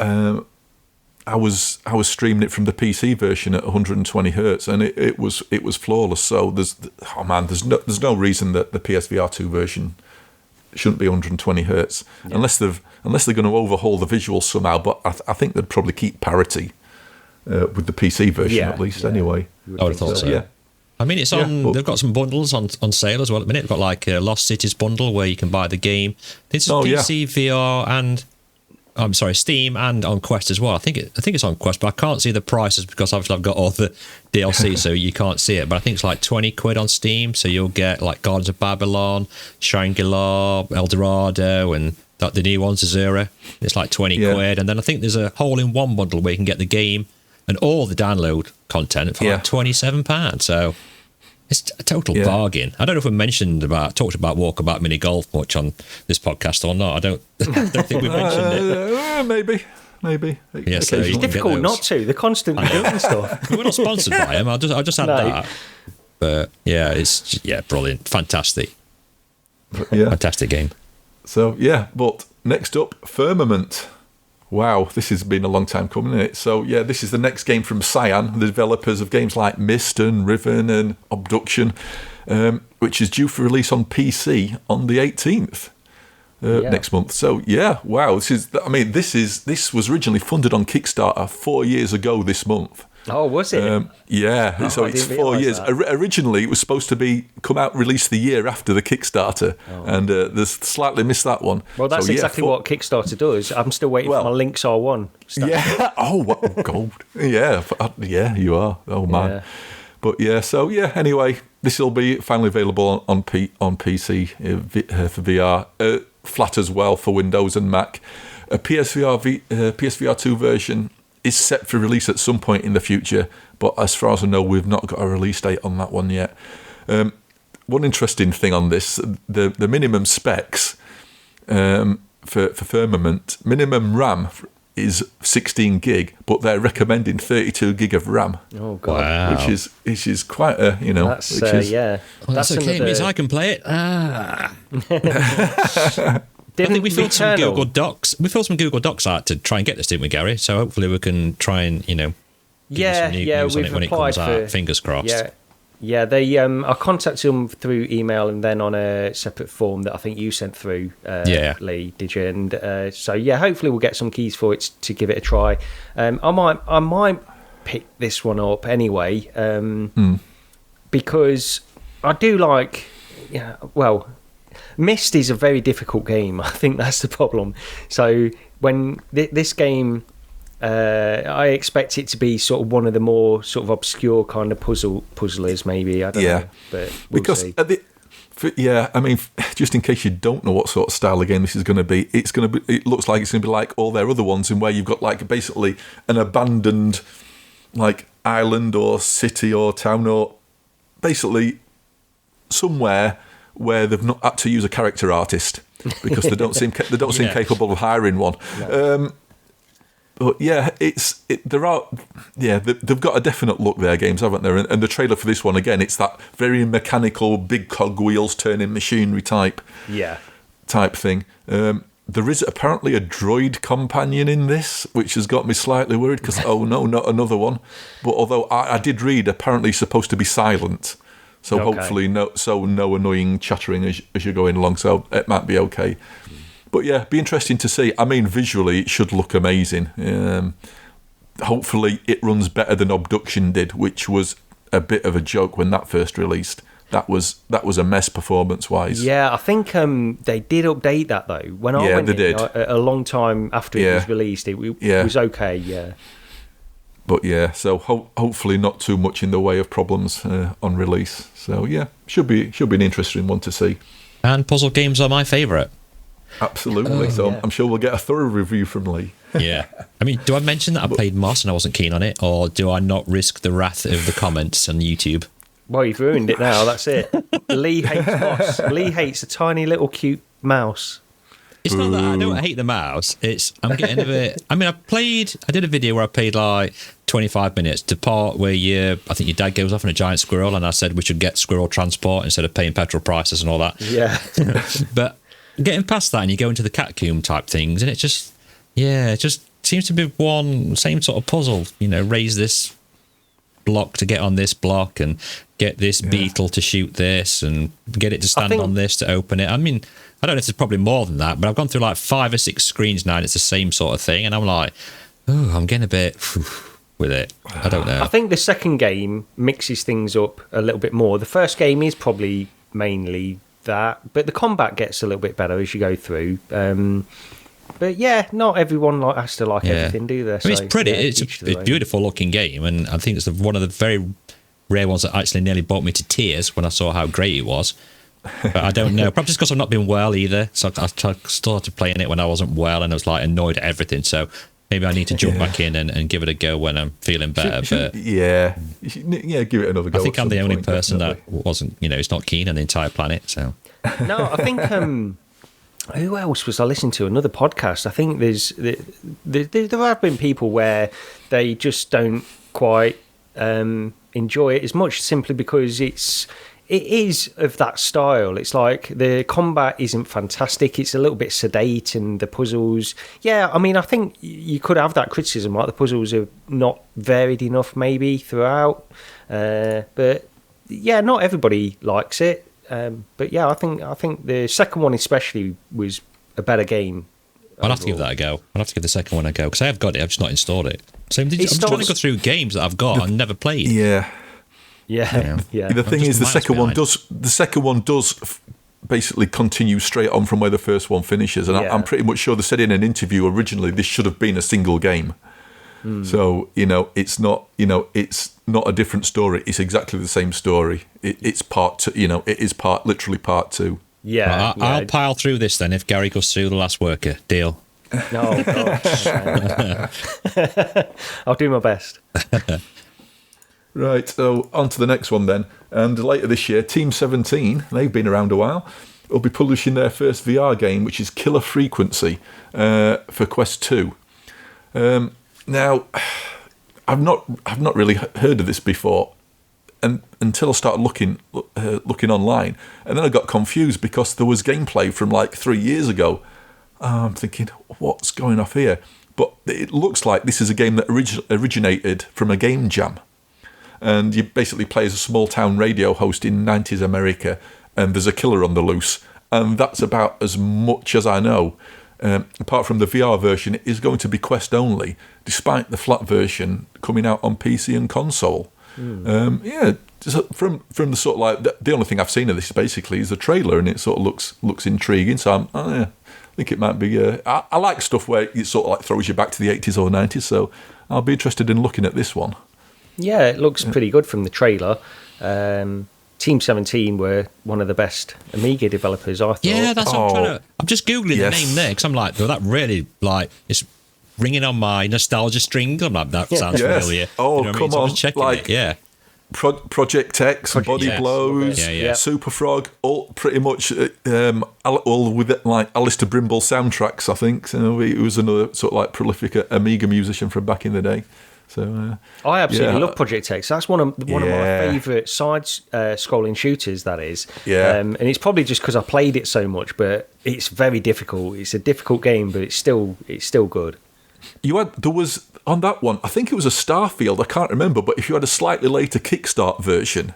I was streaming it from the PC version at 120 hertz, and it was flawless. So there's no reason that the PSVR2 version shouldn't be 120 hertz, unless they're going to overhaul the visuals somehow. But I think they'd probably keep parity with the PC version at least. Anyway, I would have thought so. Yeah. I mean, it's on. They've got some bundles on sale as well at the minute. They've got like a Lost Cities bundle where you can buy the game. This is PC, VR, and Steam, and on Quest as well. I think it's on Quest, but I can't see the prices because obviously I've got all the DLC, so you can't see it. But I think it's like 20 quid on Steam, so you'll get like Gardens of Babylon, Shangri-La, El Dorado, and the new one, Zerzura. It's like 20 quid, and then I think there's a all-in-one bundle where you can get the game and all the download content for like £27. So It's a total bargain. I don't know if we talked about Walkabout mini golf much on this podcast or not. I don't think we mentioned it. Maybe. Yeah, so it's difficult not to. They're constantly doing stuff. We're not sponsored by them. I'll just add that. But yeah, it's brilliant, fantastic. Fantastic game. So but next up, Firmament. Wow, this has been a long time coming, isn't it? So this is the next game from Cyan, the developers of games like Myst and Riven and Abduction, which is due for release on PC on the 18th. Next month. So wow, this was originally funded on Kickstarter 4 years ago this month. Oh, was it? So it's 4 years. Originally, it was supposed to come out released the year after the Kickstarter, and they slightly missed that one. Well, that's exactly what Kickstarter does. I'm still waiting for my Lynx R1 stuff. Yeah. Oh, what gold? Yeah, you are. Oh man. Yeah. But anyway, this will be finally available on PC for VR. Flat as well for Windows and Mac. A PSVR2 version is set for release at some point in the future, but as far as I know, we've not got a release date on that one yet. One interesting thing on this, the minimum specs for Firmament, minimum RAM is 16 gig, but they're recommending 32 gig of RAM. Oh god, wow. which is quite a That's that's okay. It means I can play it. I think we filled some Google Docs. We filled some Google Docs out to try and get this, didn't we, Gary? So hopefully we can try and give you some news on it when it comes out. Fingers crossed. Yeah. They I contacted them through email and then on a separate form that I think you sent through. Lee, did you? And hopefully we'll get some keys for it to give it a try. I might pick this one up anyway, because I do like. Myst is a very difficult game. I think that's the problem. So when this game, I expect it to be sort of one of the more sort of obscure kind of puzzlers, maybe. I don't know, but we'll see. Just in case you don't know what sort of style of game this is going to be, it looks like it's going to be like all their other ones, in where you've got like basically an abandoned like island or city or town or basically somewhere where they've not had to use a character artist because they don't seem capable of hiring one. No. But they've got a definite look, their games, haven't they? And the trailer for this one, again, it's that very mechanical, big cog wheels turning machinery type thing. There is apparently a droid companion in this, which has got me slightly worried because oh no, not another one. But although I did read, apparently he's supposed to be silent. So hopefully no annoying chattering as you're going along, so it might be okay. But be interesting to see. I mean, visually it should look amazing. Hopefully it runs better than Abduction did, which was a bit of a joke when that first released. That was a mess performance-wise. Yeah, I think they did update that though. When I went in, a long time after it was released, it was okay, yeah. But so hopefully not too much in the way of problems on release. So should be an interesting one to see. And puzzle games are my favourite. Absolutely. I'm sure we'll get a thorough review from Lee. Yeah. I mean, do I mention that I played Moss and I wasn't keen on it, or do I not risk the wrath of the comments on YouTube? Well, you've ruined it now. That's it. Lee hates Moss. Lee hates a tiny little cute mouse. It's not that I don't hate the mouse. I'm getting a bit. I mean, I did a video where I played like 25 minutes to part where I think your dad goes off on a giant squirrel, and I said we should get squirrel transport instead of paying petrol prices and all that. Yeah. But getting past that, and you go into the catcoomb type things, and it just seems to be one same sort of puzzle. Raise this block to get on this block, and get this beetle to shoot this, and get it to stand on this to open it. I mean, I don't know if there's probably more than that, but I've gone through like 5 or 6 screens now and it's the same sort of thing, and I'm like, I'm getting a bit with it. I don't know. I think the second game mixes things up a little bit more. The first game is probably mainly that, but the combat gets a little bit better as you go through. But not everyone has to like everything, do they? I mean, it's pretty. It's a beautiful looking game, and I think it's one of the very rare ones that actually nearly brought me to tears when I saw how great it was. But I don't know. Probably just because I've not been well either. So I started playing it when I wasn't well, and I was like annoyed at everything. So Maybe I need to jump back in and give it a go when I'm feeling better. Yeah, give it another go. I think I'm the only person that wasn't, is not keen on the entire planet. So no, I think who else was I listening to? Another podcast. I think there have been people where they just don't quite enjoy it as much, simply because it is of that style. It's like the combat isn't fantastic. It's a little bit sedate, and the puzzles. Yeah, I mean, I think you could have that criticism, like the puzzles are not varied enough, maybe throughout. But yeah, not everybody likes it. But yeah, I think the second one especially was a better game. I'll have to give that a go. I'll have to give the second one a go because I have got it. I've just not installed it. So I'm just trying to go through games that I've got and never played. Yeah. The thing is, the second one does basically continue straight on from where the first one finishes, and I'm pretty much sure they said in an interview originally this should have been a single game. So it's not a different story. It's exactly the same story. It's part two. It is literally part two. Yeah, I'll pile through this then if Gary goes through The Last Worker. Deal. No, gosh. I'll do my best. Right, so on to the next one then. And later this year, Team 17, they've been around a while, will be publishing their first VR game, which is Killer Frequency, for Quest 2. Now, I've not really heard of this before, and until I started looking online, and then I got confused because there was gameplay from like 3 years ago. I'm thinking, what's going off here? But it looks like this is a game that originated from a game jam. And you basically play as a small-town radio host in 90s America, and there's a killer on the loose. And that's about as much as I know. Apart from the VR version, it is going to be Quest only, despite the flat version coming out on PC and console. From the sort of like the only thing I've seen of this basically is the trailer, and it sort of looks intriguing. So I think it might be. I like stuff where it sort of like throws you back to the 80s or 90s. So I'll be interested in looking at this one. Yeah, it looks pretty good from the trailer. Team 17 were one of the best Amiga developers, I thought. Yeah, that's what I'm trying to... I'm just Googling the name there, because I'm like, well, that really, it's ringing on my nostalgia strings. I'm like, that sounds familiar. Oh, come on. So like, Project X, Body Blows, Super Frog, all pretty much all with like Alistair Brimble soundtracks, I think. So he was another sort of like prolific Amiga musician from back in the day. So I absolutely love Project X. That's one of my favourite side-scrolling shooters. That is, and it's probably just because I played it so much. But it's very difficult. It's a difficult game, but it's still good. There was on that one. I think it was a Starfield. I can't remember, but if you had a slightly later Kickstart version,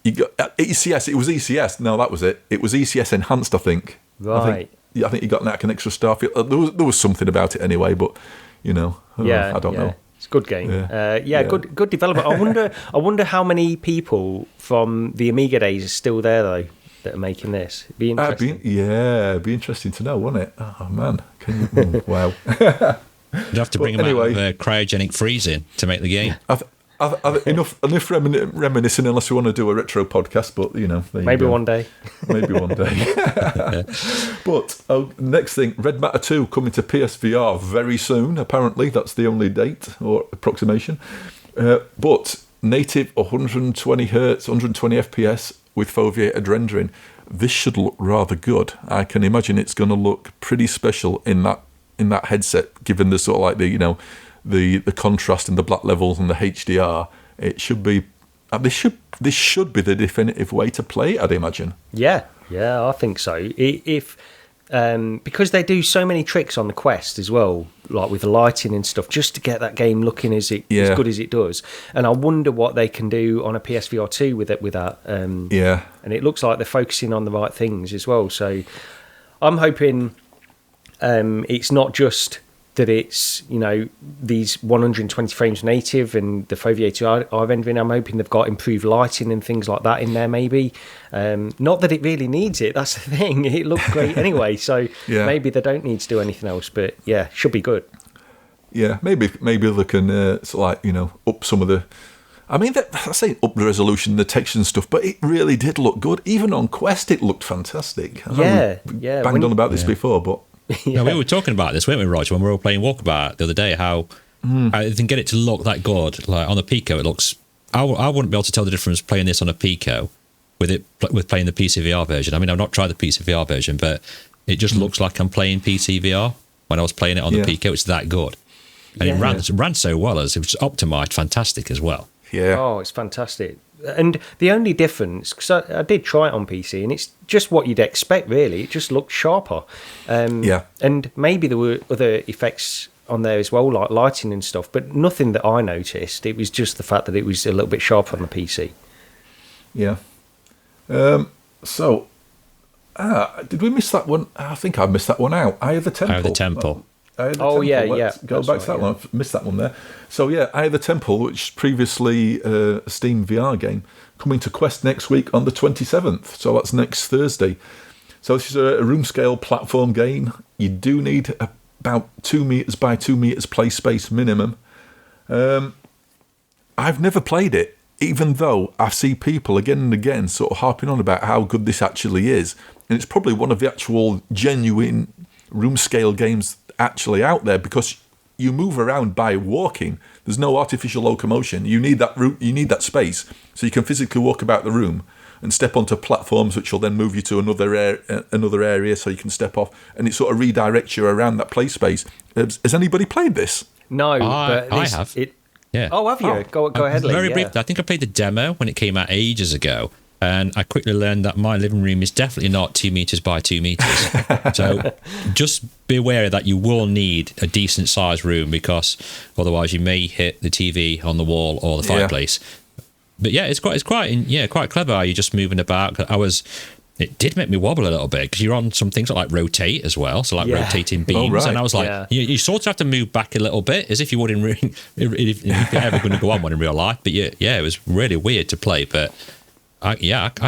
you got ECS. It was ECS. No, that was it. It was ECS enhanced. I think. Right. I think you got an extra Starfield. There was something about it anyway, but I don't know. It's a good game. Good development. I wonder how many people from the Amiga days are still there though that are making this. It'd be interesting. It'd be interesting to know, wouldn't it? Oh man, can you? Wow. You'd have to bring them out of cryogenic freezing to make the game. Enough reminiscing, unless we want to do a retro podcast. But maybe one day. Maybe one day. But next thing, Red Matter 2 coming to PSVR very soon. Apparently, that's the only date or approximation. But native 120 hertz, 120 FPS with foveated rendering. This should look rather good. I can imagine it's going to look pretty special in that headset, given the sort of like the contrast and the black levels and the HDR. It should be this should be the definitive way to play it, I'd imagine. Yeah, I think so. If because they do so many tricks on the Quest as well, like with the lighting and stuff, just to get that game looking as good as it does. And I wonder what they can do on a PSVR2 with that. And it looks like they're focusing on the right things as well. So I'm hoping it's not just that it's these 120 frames native and the foveated eye rendering. I'm hoping they've got improved lighting and things like that in there maybe. Not that it really needs it, that's the thing. It looks great anyway, so maybe they don't need to do anything else, but should be good. Maybe they can up some of the, I say up the resolution, the texture and stuff, but it really did look good. Even on Quest it looked fantastic. I know we banged on about this before, but No, we were talking about this, weren't we, Roger, when we were all playing Walkabout the other day, how I can get it to look that good. Like on the Pico, it looks... I wouldn't be able to tell the difference playing this on a Pico with playing the PC VR version. I mean, I've not tried the PC VR version, but it just looks like I'm playing PC VR when I was playing it on the Pico. It's that good. And it ran so well, as it was optimized fantastic as well. Yeah. Oh, it's fantastic. And the only difference, because I did try it on PC, and it's just what you'd expect, really. It just looked sharper. And maybe there were other effects on there as well, like lighting and stuff, but nothing that I noticed. It was just the fact that it was a little bit sharper on the PC. Yeah. Did we miss that one? I think I missed that one out. Eye of the Temple. Eye of the Temple. Let's go back to that one. I missed that one there. So Eye of the Temple, which previously a Steam VR game, coming to Quest next week on the 27th. So that's next Thursday. So this is a room scale platform game. You do need about 2 meters by 2 meters play space minimum. I've never played it, even though I see people again and again sort of harping on about how good this actually is. And it's probably one of the actual genuine room scale games actually out there, because you move around by walking. There's no artificial locomotion. You need that you need that space, so you can physically walk about the room and step onto platforms, which will then move you to another area, so you can step off, and it sort of redirects you around that play space. Has anybody played this? No, but I have. Yeah. Oh, have you? Go ahead, Lee. Very briefly, I think I played the demo when it came out ages ago, and I quickly learned that my living room is definitely not 2 meters by 2 meters. So just be aware that you will need a decent sized room, because otherwise you may hit the TV on the wall or the fireplace. But it's quite clever how you're just moving about. It did make me wobble a little bit, because you're on some things that like rotate as well, so like rotating beams, and I was like, you sort of have to move back a little bit, as if you would if you're ever going to go on one in real life. But it was really weird to play, but I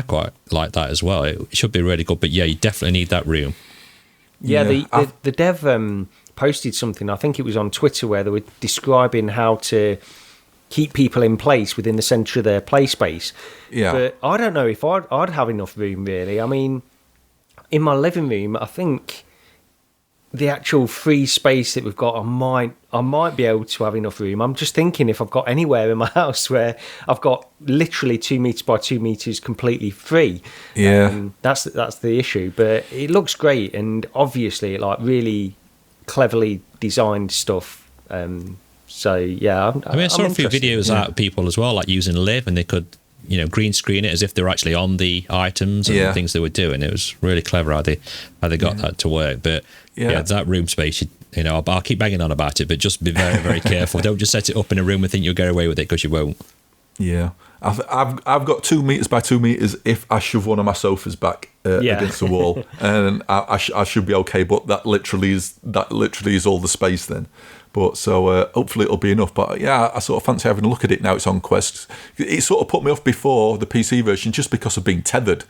quite like that as well. It should be really good, but you definitely need that room. The dev posted something, I think it was on Twitter, where they were describing how to keep people in place within the centre of their play space. Yeah. But I don't know if I'd have enough room, really. I mean, in my living room, I think the actual free space that we've got, I might be able to have enough room. I'm just thinking if I've got anywhere in my house where I've got literally 2 meters by 2 meters completely free. Yeah. That's the issue. But it looks great, and obviously like really cleverly designed stuff. So I saw a few videos out of people as well, like using Live, and they could green screen it as if they're actually on the items and things they were doing. It was really clever how they got that to work. But that room space, I'll keep banging on about it, but just be very, very careful. Don't just set it up in a room and think you'll get away with it, because you won't. Yeah, I've got 2 meters by 2 meters if I shove one of my sofas back against the wall, and I should be okay. But that literally is all the space then. But so hopefully it'll be enough. But I sort of fancy having a look at it now it's on Quest. It sort of put me off before the PC version, just because of being tethered.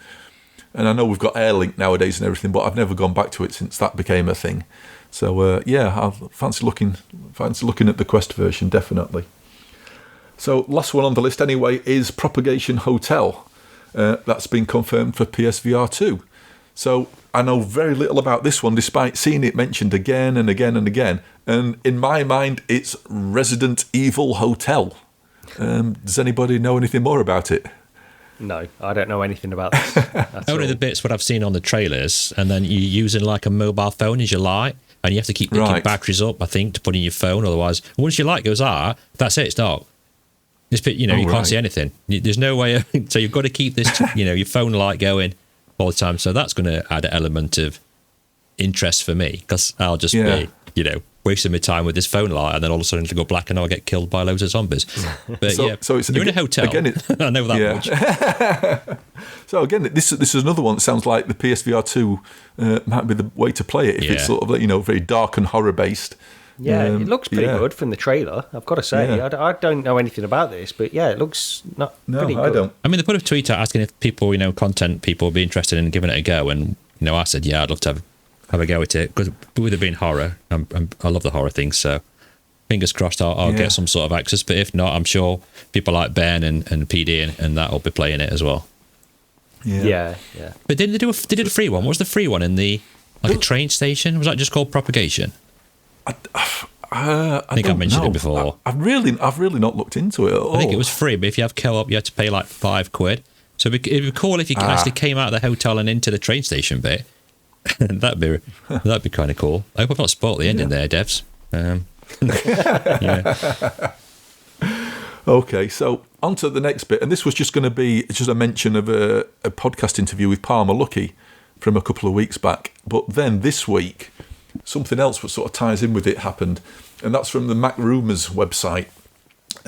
And I know we've got AirLink nowadays and everything, but I've never gone back to it since that became a thing. So I fancy looking at the Quest version, definitely. So last one on the list anyway is Propogation Hotel. That's been confirmed for PSVR2. So I know very little about this one, despite seeing it mentioned again and again and again. And in my mind, it's Resident Evil Hotel. Does anybody know anything more about it? No, I don't know anything about this. Only the bits what I've seen on the trailers, and then you're using like a mobile phone as your light, and you have to keep picking batteries up, I think, to put in your phone. Otherwise, once your light goes out, that's it, it's dark. You can't see anything. There's no way. So you've got to keep this, your phone light going all the time. So that's going to add an element of interest for me, because I'll just be, wasting my time with this phone light, and then all of a sudden it'll go black and I'll get killed by loads of zombies. But so it's, you're in a hotel. Again, I know that much. So again, this is another one that sounds like the PSVR2 might be the way to play it if it's sort of very dark and horror based. Yeah, it looks pretty good from the trailer, I've got to say. Yeah. I don't know anything about this, but it looks pretty good. I don't. I mean, they put a tweet out asking if people, content people would be interested in giving it a go, and I said, I'd love to have a go at it, because with it being horror, I love the horror things, so fingers crossed I'll get some sort of access. But if not, I'm sure people like Ben and PD and that will be playing it as well. Yeah. But did they do a free one? What was the free one in the Like a train station? Was that just called Propogation? I think I mentioned it before. I've really not looked into it at all. I think it was free, but if you have co-op, you have to pay like £5. So it'd be cool if you actually came out of the hotel and into the train station bit. that'd be kind of cool. I hope I've not spoiled the ending there, devs. Yeah. Okay, so on to the next bit, and this was just going to be just a mention of a podcast interview with Palmer Luckey from a couple of weeks back. But then this week, something else that sort of ties in with it happened, and that's from the Mac Rumors website,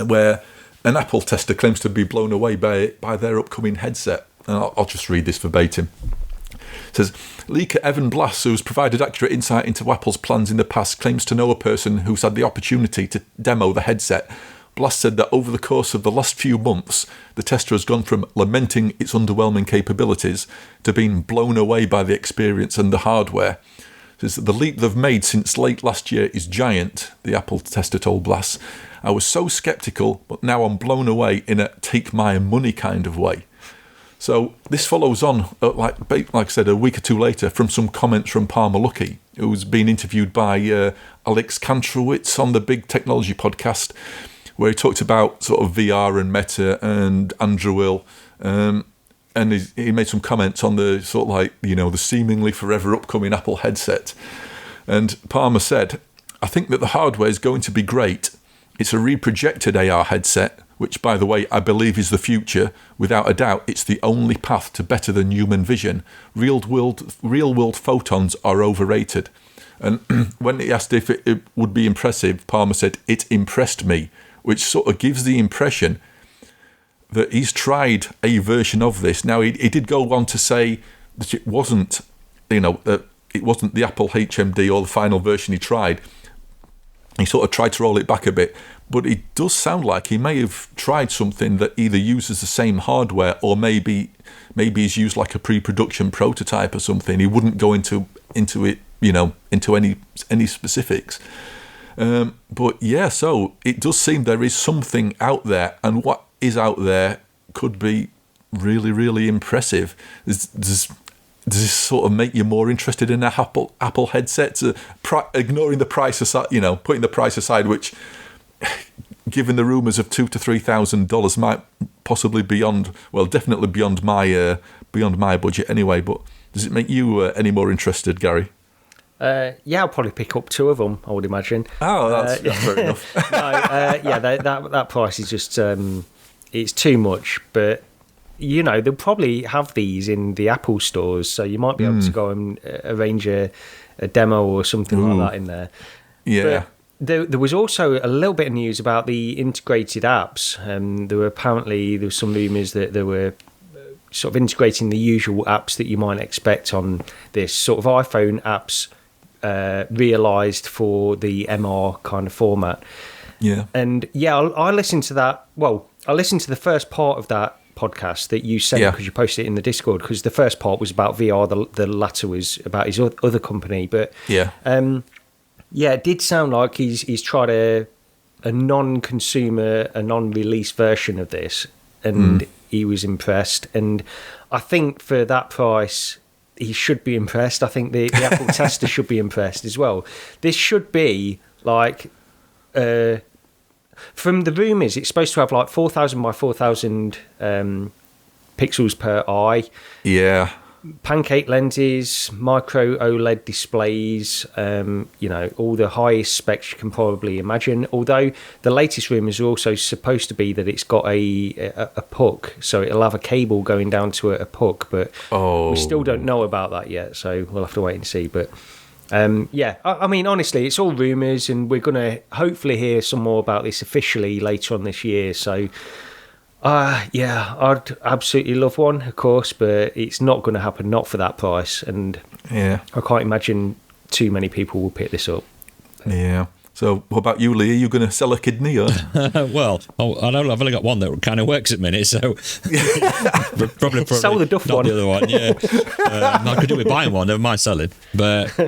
where an Apple tester claims to be blown away by their upcoming headset. And I'll just read this verbatim. It says, leaker Evan Blass, who's provided accurate insight into Apple's plans in the past, claims to know a person who's had the opportunity to demo the headset. Blass said that over the course of the last few months, the tester has gone from lamenting its underwhelming capabilities to being blown away by the experience and the hardware. Says the leap they've made since late last year is giant, the Apple tester told Blass. I was so sceptical, but now I'm blown away in a take my money kind of way. So this follows on, like I said, a week or two later, from some comments from Palmer Luckey, who's been interviewed by Alex Kantrowitz on the Big Technology podcast, where he talked about sort of VR and Meta and Andrew Will, and he made some comments on the sort of like, the seemingly forever upcoming Apple headset. And Palmer said, I think that the hardware is going to be great. It's a reprojected AR headset, which, by the way, I believe is the future. Without a doubt, it's the only path to better than human vision. Real-world photons are overrated. And when he asked if it would be impressive, Palmer said, it impressed me, which sort of gives the impression that he's tried a version of this. Now, he did go on to say that it wasn't, that it wasn't the Apple HMD or the final version he tried. He sort of tried to roll it back a bit, but it does sound like he may have tried something that either uses the same hardware or maybe he's used like a pre-production prototype or something. He wouldn't go into it, into any specifics. But yeah, so it does seem there is something out there, and what is out there could be really, really impressive. Does this sort of make you more interested in an Apple headset? Ignoring the price aside, putting the price aside, which, given the rumours of $2,000 to $3,000, might possibly definitely beyond my budget anyway. But does it make you any more interested, Gary? Yeah, I'll probably pick up two of them, I would imagine. Oh, that's fair enough. That price is just it's too much, but. They'll probably have these in the Apple stores, so you might be able to go and arrange a demo or something like that in there. Yeah. But there was also a little bit of news about the integrated apps. There was some rumours that they were sort of integrating the usual apps that you might expect on this sort of iPhone apps realised for the MR kind of format. Yeah. And I listened to that. Well, I listened to the first part of that podcast that you sent because you posted it in the Discord, because the first part was about VR, the latter was about his other company. But it did sound like he's tried a non-consumer, a non-release version of this, and he was impressed. And I think for that price, he should be impressed. I think the Apple tester should be impressed as well. This should be like from the rumours, it's supposed to have like 4,000 by 4,000 pixels per eye. Yeah. Pancake lenses, micro OLED displays, all the highest specs you can probably imagine. Although the latest rumours are also supposed to be that it's got a puck, so it'll have a cable going down to a puck, but we still don't know about that yet, so we'll have to wait and see. But I mean, honestly, it's all rumours, and we're going to hopefully hear some more about this officially later on this year. So, I'd absolutely love one, of course, but it's not going to happen, not for that price. And I can't imagine too many people will pick this up. Yeah. So what about you, Lee? Are you going to sell a kidney? Or? Well, I've only got one that kind of works at the minute, so probably sell the Duff not one. The other one, yeah. I could do with buying one, never mind selling. But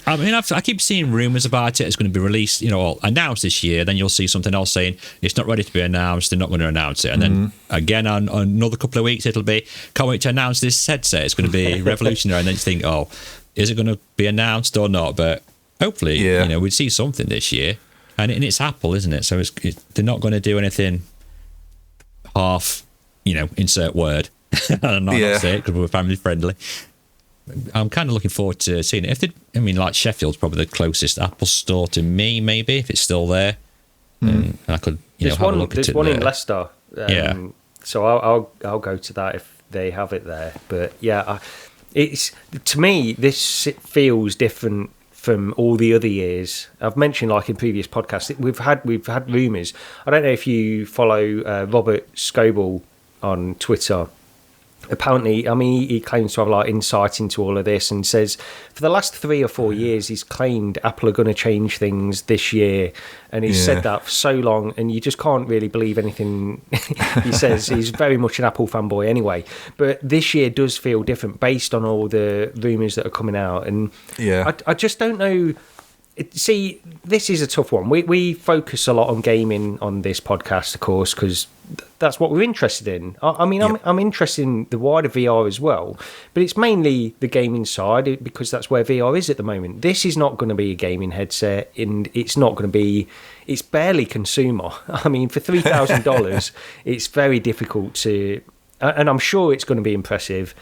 I mean, I keep seeing rumours about it. It's going to be released, announced this year. Then you'll see something else saying it's not ready to be announced. They're not going to announce it. And then again, on another couple of weeks, it'll be, can't wait to announce this headset. It's going to be revolutionary. And then you think, is it going to be announced or not? But hopefully, we'd see something this year. And it's Apple, isn't it? So they're not going to do anything half, insert word. I'm not going to say it because we're family friendly. I'm kind of looking forward to seeing it. Like Sheffield's probably the closest Apple store to me, maybe, if it's still there. And I could, have a look at it. There's one in Leicester. So I'll go to that if they have it there. But yeah, it's, to me, this feels different from all the other years. I've mentioned, like in previous podcasts, we've had rumours. I don't know if you follow Robert Scoble on Twitter. Apparently, he claims to have like insight into all of this, and says for the last 3 or 4 years he's claimed Apple are going to change things this year, and he's said that for so long, and you just can't really believe anything he says. He's very much an Apple fanboy anyway, but this year does feel different based on all the rumours that are coming out, and I just don't know. See, this is a tough one. We focus a lot on gaming on this podcast, of course, because that's what we're interested in. I'm interested in the wider VR as well, but it's mainly the gaming side because that's where VR is at the moment. This is not going to be a gaming headset, and it's not going to be. It's barely consumer. For $3,000, it's very difficult to, and I'm sure it's going to be impressive.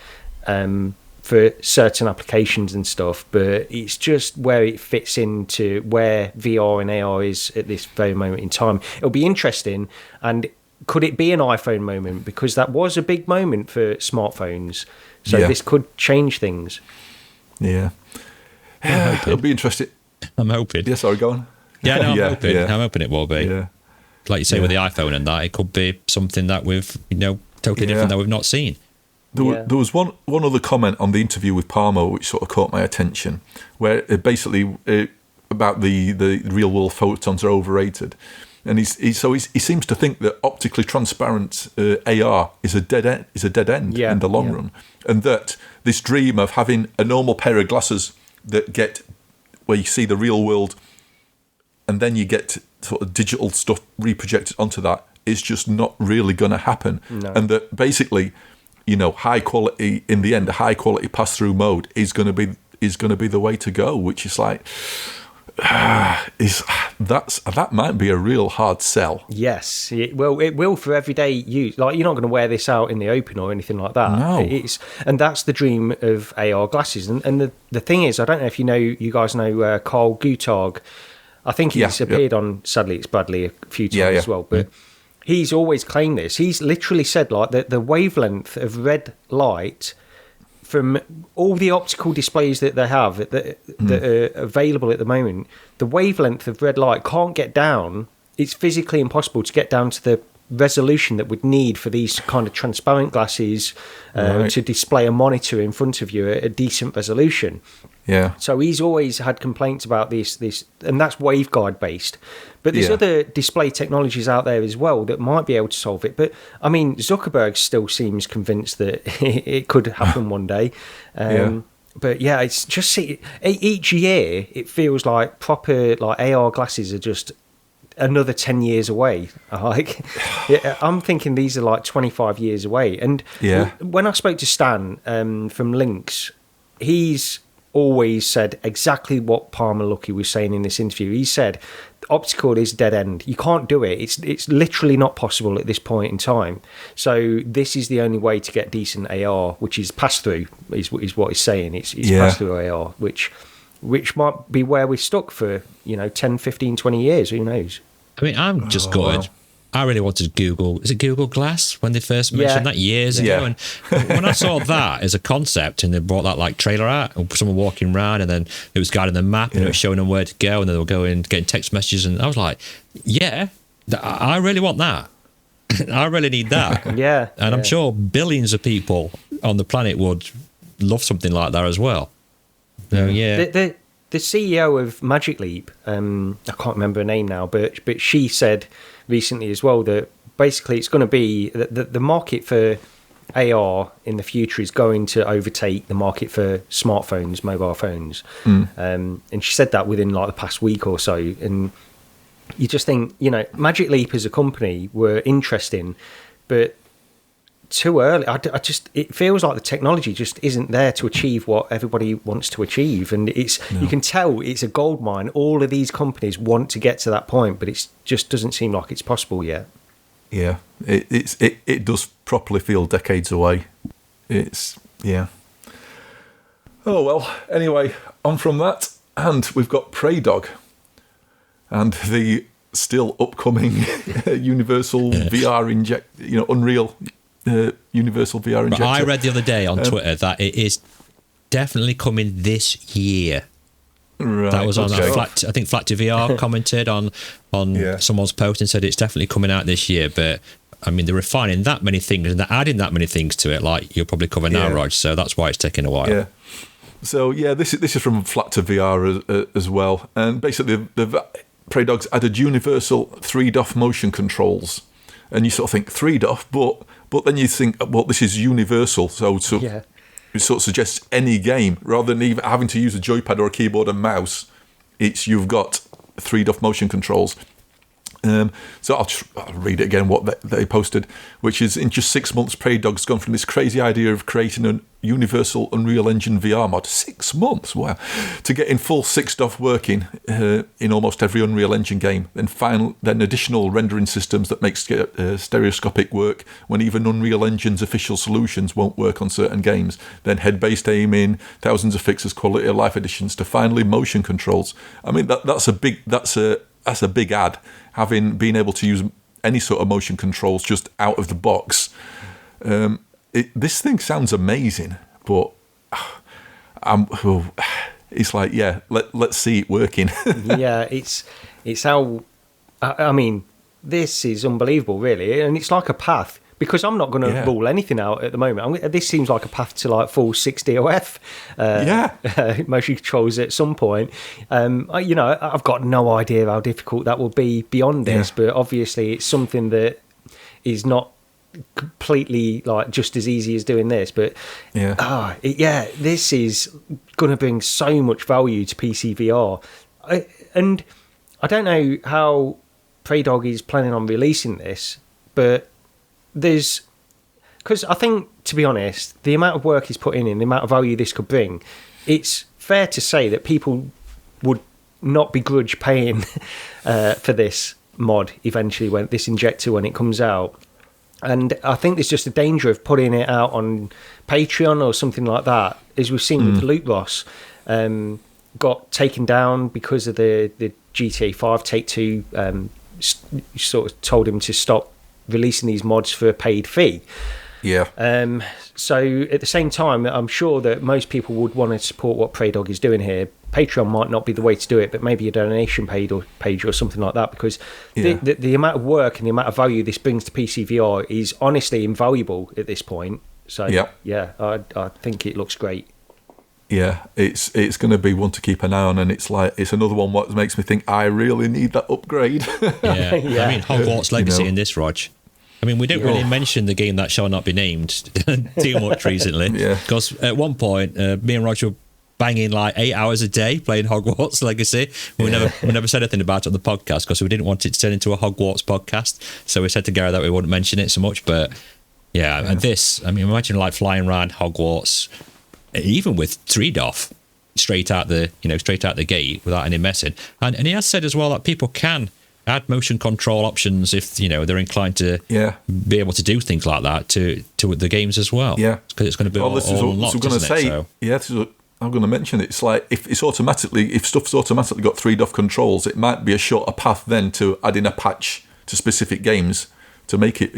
For certain applications and stuff, but it's just where it fits into where VR and AR is at this very moment in time. It'll be interesting, and could it be an iPhone moment? Because that was a big moment for smartphones, so this could change things. Yeah, it'll be interesting. I'm hoping. Yeah, sorry, go on. Yeah, no, I'm hoping. I'm hoping it will be. Yeah. Like you say with the iPhone and that, it could be something that we've, totally different that we've not seen. There was one other comment on the interview with Palmer which sort of caught my attention, where basically about the real world photons are overrated, and he seems to think that optically transparent AR is a dead end in the long run, and that this dream of having a normal pair of glasses that get where you see the real world, and then you get sort of digital stuff reprojected onto that is just not really going to happen, and that basically, high quality in the end, a high quality pass through mode is going to be the way to go. Which is like, that might be a real hard sell. Yes, it will for everyday use. Like, you're not going to wear this out in the open or anything like that. No, and that's the dream of AR glasses. And the thing is, I don't know if you guys know Carl Guttag. I think he's appeared on Sadly It's Bradley a few times as well, but. He's always claimed this. He's literally said like that the wavelength of red light from all the optical displays that they have that are available at the moment, the wavelength of red light can't get down. It's physically impossible to get down to the resolution that would need for these kind of transparent glasses to display a monitor in front of you at a decent resolution. Yeah. So he's always had complaints about this, and that's waveguide based. But there's other display technologies out there as well that might be able to solve it. But Zuckerberg still seems convinced that it could happen one day. But it's just each year it feels like proper like AR glasses are just another 10 years away. I'm thinking these are like 25 years away. And when I spoke to Stan from Lynx, he's always said exactly what Palmer Luckey was saying in this interview. He said optical is dead end. You can't do it. It's literally not possible at this point in time. So this is the only way to get decent AR, which is pass through, is what he's saying. It's pass through AR, which might be where we're stuck for 10, 15, 20 years. Who knows? I'm just gutted. I really wanted Google. Is it Google Glass when they first mentioned that years ago? And when I saw that as a concept, and they brought that like trailer out, someone walking around, and then it was guiding the map, and it was showing them where to go, and then they were going getting text messages, and I was like, I really want that. I really need that. And I'm sure billions of people on the planet would love something like that as well. So the CEO of Magic Leap, I can't remember her name now, but she said recently as well that basically it's going to be the market for AR in the future is going to overtake the market for smartphones, mobile phones. And she said that within like the past week or so. And you just think, Magic Leap as a company were interesting, but too early. It feels like the technology just isn't there to achieve what everybody wants to achieve, and you can tell it's a gold mine. All of these companies want to get to that point, but it just doesn't seem like it's possible yet. Yeah, it does properly feel decades away. Oh well. Anyway, on from that, and we've got Preydog, and the still upcoming Universal VR Unreal Universal VR injector. I read the other day on Twitter that it is definitely coming this year. Right, that was on I think Flat to VR commented on someone's post and said it's definitely coming out this year. But I mean, they're refining that many things and they're adding that many things to it, like you'll probably cover now, Rog. So that's why it's taking a while. Yeah. So this is from Flat to VR as well, and basically the Preydog's added universal 3DoF motion controls, and you sort of think 3DoF, but then you think, well, this is universal, so it sort of suggests any game rather than even having to use a joypad or a keyboard and mouse. You've got 3DoF motion controls. So I'll read it again, what they posted, which is, in just 6 months, Preydog's gone from this crazy idea of creating a universal Unreal Engine VR mod, 6 months, wow, to getting full 6DoF working in almost every Unreal Engine game, then additional rendering systems that make stereoscopic work when even Unreal Engine's official solutions won't work on certain games, then head-based aiming, thousands of fixes, quality of life additions, to finally motion controls. I mean, that's a big add, having been able to use any sort of motion controls just out of the box. This thing sounds amazing, but it's like, let's see it working. Yeah, it's how, I mean, this is unbelievable, really, and it's like a path. Because I'm not going to rule anything out at the moment. This seems like a path to like full 6DoF motion controls at some point. I've got no idea how difficult that will be beyond this, but obviously it's something that is not completely like just as easy as doing this. But this is going to bring so much value to PC VR, and I don't know how Preydog is planning on releasing this, but because I think, to be honest, the amount of work he's put in, the amount of value this could bring, it's fair to say that people would not begrudge paying for this mod eventually, when this injector, when it comes out. And I think there's just a danger of putting it out on Patreon or something like that, as we've seen with Loot Boss, got taken down because of the GTA 5 Take-Two sort of told him to stop releasing these mods for a paid fee. So at the same time, I'm sure that most people would want to support what Preydog is doing here. Patreon might not be the way to do it, but maybe a donation page or something like that, because the amount of work and the amount of value this brings to PC VR is honestly invaluable at this point. So I think it looks great. Yeah, it's going to be one to keep an eye on, and it's another one what makes me think I really need that upgrade. I mean, Hogwarts Legacy in this, Rog. I mean, we didn't really mention the game that shall not be named too much recently, because at one point, me and Roger were banging like 8 hours a day playing Hogwarts Legacy. We never said anything about it on the podcast because we didn't want it to turn into a Hogwarts podcast. So we said to Gary that we wouldn't mention it so much. But and this, I mean, imagine like flying around Hogwarts, even with 3DoF, straight out the gate without any messing. And he has said as well that people can add motion control options if they're inclined to be able to do things like that to the games as well. Yeah, because it's going to be all unlocked. I'm going to mention it's like if stuff's automatically got 3DoF controls, it might be a shorter path then to adding a patch to specific games to make it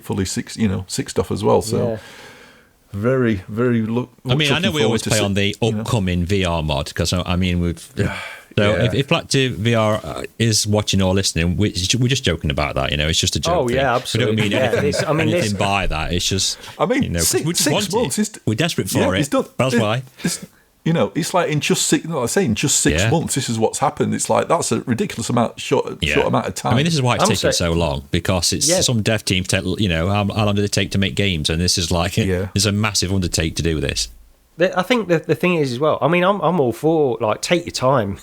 fully 6DoF as well. So. Very, very I mean, I know we always play on the upcoming VR mod because I mean if Flat to VR is watching or listening, we're just joking about that. It's just a joke. Oh yeah, absolutely. We don't mean anything by that. It's just six months. We're desperate for it. That's why. It's like in just 6 months, this is what's happened. It's like that's a ridiculous short amount of time. I mean, this is why it's taking so long, because it's some dev team how long did it take to make games, and this is like it's a massive undertake to do this. I think the thing is as well. I mean, I'm all for like take your time.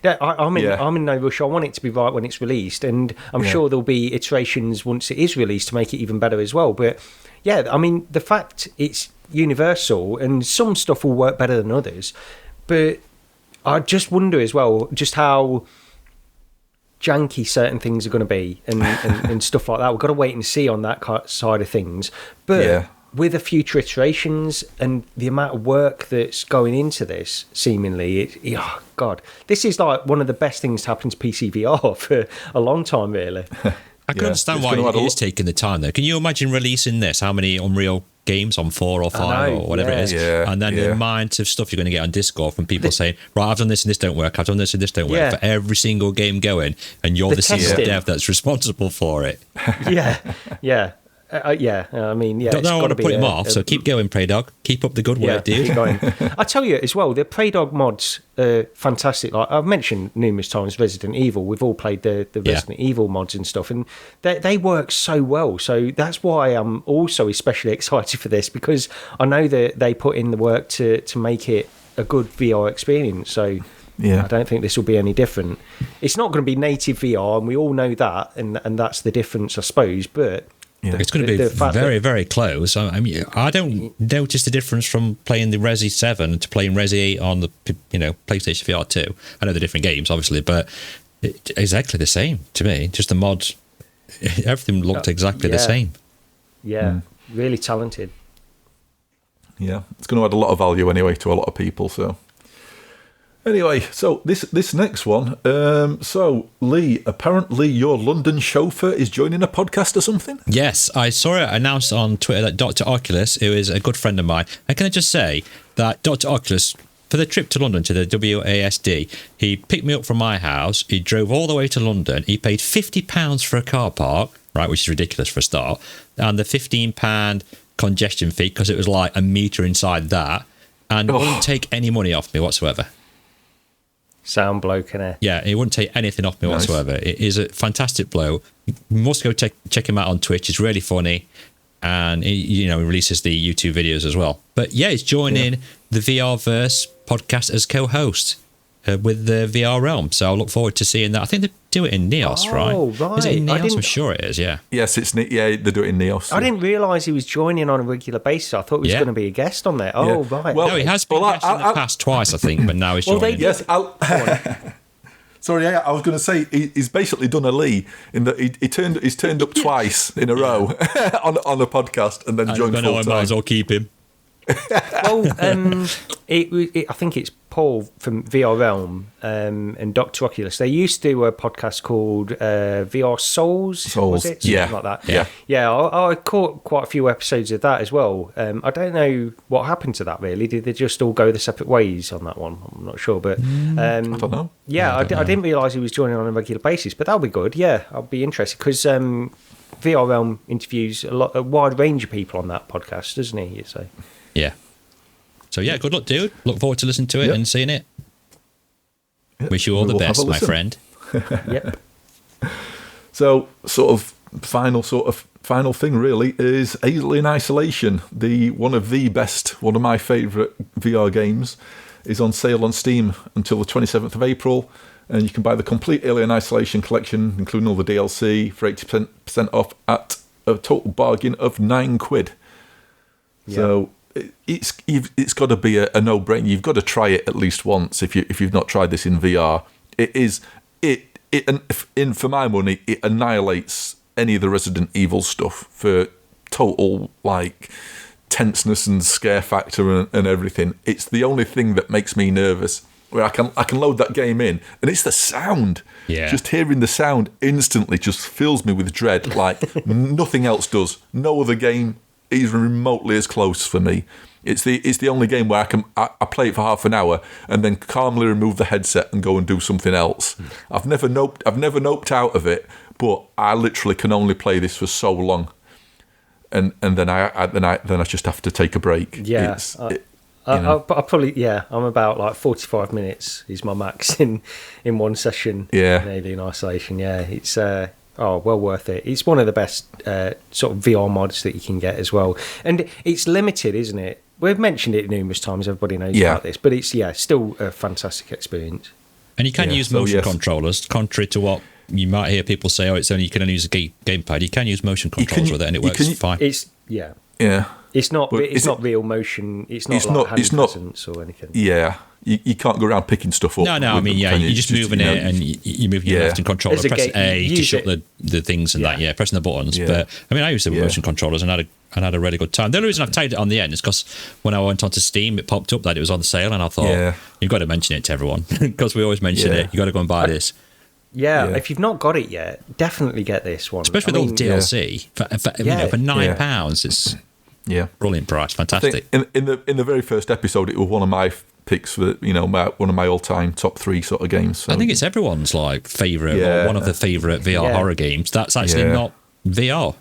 I'm in no rush. I want it to be right when it's released, and I'm sure there'll be iterations once it is released to make it even better as well. But yeah, I mean, the fact it's universal and some stuff will work better than others, but I just wonder as well just how janky certain things are going to be and stuff like that. We've got to wait and see on that side of things. But with the future iterations and the amount of work that's going into this, seemingly, oh God, this is like one of the best things to happen to PC VR for a long time, really. I can understand why it is taking the time, though. Can you imagine releasing this? How many Unreal games on 4 or 5 or whatever it is? And then the amount of stuff you're going to get on Discord from people saying, right, I've done this and this don't work, I've done this and this don't work, for every single game going, and you're the senior dev that's responsible for it. I mean, don't want to put him off, so keep going, Preydog. Keep up the good work, dude. Keep going. I tell you as well, the Preydog mods are fantastic. Like I've mentioned numerous times, Resident Evil. We've all played the Resident Evil mods and stuff, and they work so well. So that's why I'm also especially excited for this, because I know that they put in the work to make it a good VR experience. So I don't think this will be any different. It's not going to be native VR, and we all know that, and that's the difference, I suppose. But it's going to be very, very close. I mean, I don't notice the difference from playing the Resi 7 to playing Resi 8 on the PlayStation VR2. I know they're different games, obviously, but it's exactly the same to me. Just the mods, everything looked exactly the same. Yeah, really talented. Yeah, it's going to add a lot of value anyway to a lot of people, so... Anyway, so this next one. So, Lee, apparently your London chauffeur is joining a podcast or something? Yes, I saw it announced on Twitter that Dr. Oculus, who is a good friend of mine, and can I just say that Dr. Oculus, for the trip to London to the WASD, he picked me up from my house, he drove all the way to London, he paid £50 for a car park, right, which is ridiculous for a start, and the £15 congestion fee, because it was like a metre inside that, and wouldn't take any money off me whatsoever. Sound bloke, innit? Yeah, he wouldn't take anything off me whatsoever. It is a fantastic bloke. You must go check him out on Twitch. It's really funny, and he releases the YouTube videos as well. But yeah, he's joining the VRverse podcast as co-host with the VR Realm. So I look forward to seeing that. I think they do it in Neos, right? Oh, right. Is it in Neos? I'm sure it is, yeah. Yes, they do it in Neos. I didn't realise he was joining on a regular basis. I thought he was going to be a guest on there. Oh, right. Well, no, he has been guest in the past twice, I think, but now he's joining. Sorry, I was going to say he's basically done a Lee in that he's turned up twice in a row on a podcast and then joined full time. I might as well keep him. Well, I think it's Paul from VR Realm and Dr. Oculus. They used to do a podcast called VR Souls, was it? Something like that. Yeah. I caught quite a few episodes of that as well. I don't know what happened to that, really. Did they just all go their separate ways on that one? I'm not sure, but I don't know. Yeah, I didn't realise he was joining on a regular basis, but that'll be good. Yeah, I'll be interested because VR Realm interviews a wide range of people on that podcast, doesn't he? So. Yeah. So, yeah, good luck, dude. Look forward to listening to it and seeing it. Yep. Wish you all the best, my friend. Yep. So, final thing, really, is Alien Isolation. One of my favourite VR games, is on sale on Steam until the 27th of April. And you can buy the complete Alien Isolation collection, including all the DLC, for 80% off at a total bargain of £9. Yeah. So... It's got to be a no-brainer. You've got to try it at least once if you've not tried this in VR. For my money, it annihilates any of the Resident Evil stuff for total tenseness and scare factor and everything. It's the only thing that makes me nervous. Where I can load that game in, and it's the sound. Yeah. Just hearing the sound instantly just fills me with dread, like nothing else does. No other game even remotely as close for me. It's the only game where I play it for half an hour and then calmly remove the headset and go and do something else. I've never noped out of it, but I literally can only play this for so long, and then I just have to take a break. Yeah. I probably I'm about 45 minutes is my max in one session. Yeah. In Alien Isolation. Yeah, it's well worth it. It's one of the best sort of VR mods that you can get as well, and it's limited, isn't it? we've mentioned it numerous times. Everybody knows about this, but it's still a fantastic experience. And you can use motion controllers, contrary to what you might hear people say. Oh, you can only use a gamepad. You can use motion controls with it, and it works fine. It's It's not real motion. It's not hand presence or anything. Yeah. You can't go around picking stuff up. No. I mean, you're just moving it, and you're moving your left and controller. Pressing A to shut the things and that. Yeah, pressing the buttons. Yeah. But I mean, I used the motion controllers and had a really good time. The only reason I've tied it on the end is because when I went onto Steam, it popped up that it was on sale, and I thought you've got to mention it to everyone because we always mention it. You got to go and buy this. Yeah, if you've not got it yet, definitely get this one. Especially with all the DLC for £9. It's brilliant price, fantastic. In the very first episode, it was one of my picks for one of my all-time top 3 sort of games. So. I think it's everyone's favourite or one of the favourite VR horror games. That's actually not VR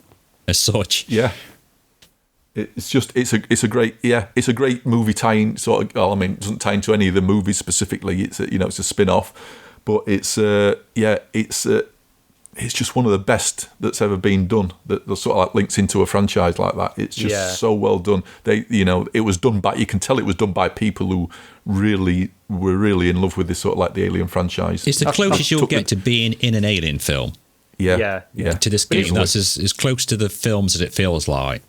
as such. Yeah, it's a great movie tie-in sort of. Well, I mean, it doesn't tie into any of the movies specifically. It's it's a spin-off, but it's just one of the best that's ever been done. That sort of links into a franchise like that. It's just so well done. It was done by. You can tell it was done by people who were really in love with this sort of the Alien franchise. It's the closest you'll get to being in an Alien film. Yeah. To this game, that's as close to the films as it feels like.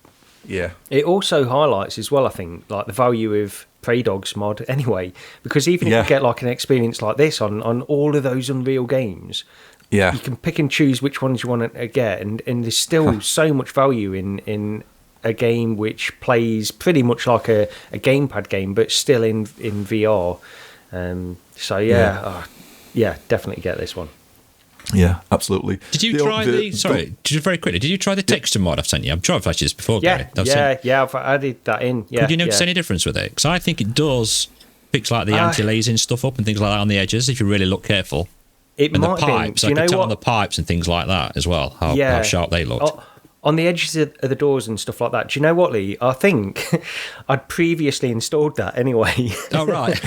Yeah. It also highlights as well, I think, the value of Preydog's mod anyway, because even if you get an experience like this on all of those Unreal games. Yeah, you can pick and choose which ones you want to get, and there's still so much value in a game which plays pretty much like a gamepad game, but still in VR. Definitely get this one. Yeah, absolutely. Did you try very quickly? Did you try the texture mod I've sent you? I'm sure I've actually this before. I've added that in. Yeah, could you notice any difference with it? Because I think it does fix the anti-aliasing stuff up and things like that on the edges if you really look careful. It and might the pipes, I could tell on the pipes and things like that as well, how sharp they looked. On the edges of the doors and stuff like that. Do you know what, Lee? I think I'd previously installed that anyway. Oh, right.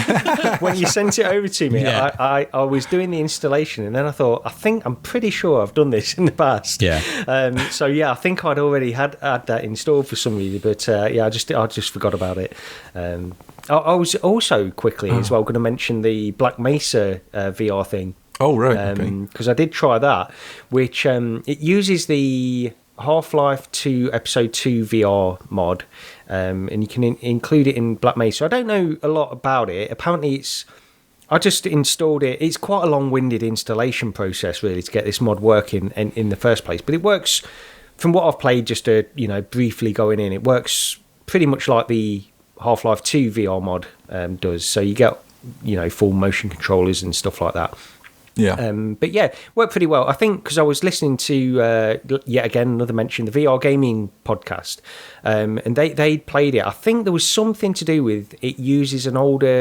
When you sent it over to me, I was doing the installation, and then I thought, I'm pretty sure I've done this in the past. Yeah. I think I'd already had that installed for some reason, but I just forgot about it. I was also quickly as well going to mention the Black Mesa VR thing. Oh, right. Because I did try that, which it uses the Half-Life 2 Episode 2 VR mod, and you can include it in Black Mesa. I don't know a lot about it. Apparently, I just installed it. It's quite a long-winded installation process, really, to get this mod working in the first place. But it works, from what I've played, just briefly going in, it works pretty much like the Half-Life 2 VR mod does. So you get, full motion controllers and stuff like that. Yeah. But worked pretty well. I think because I was listening to, yet again, another mention, the VR Gaming podcast, and they played it. I think there was something to do with it uses an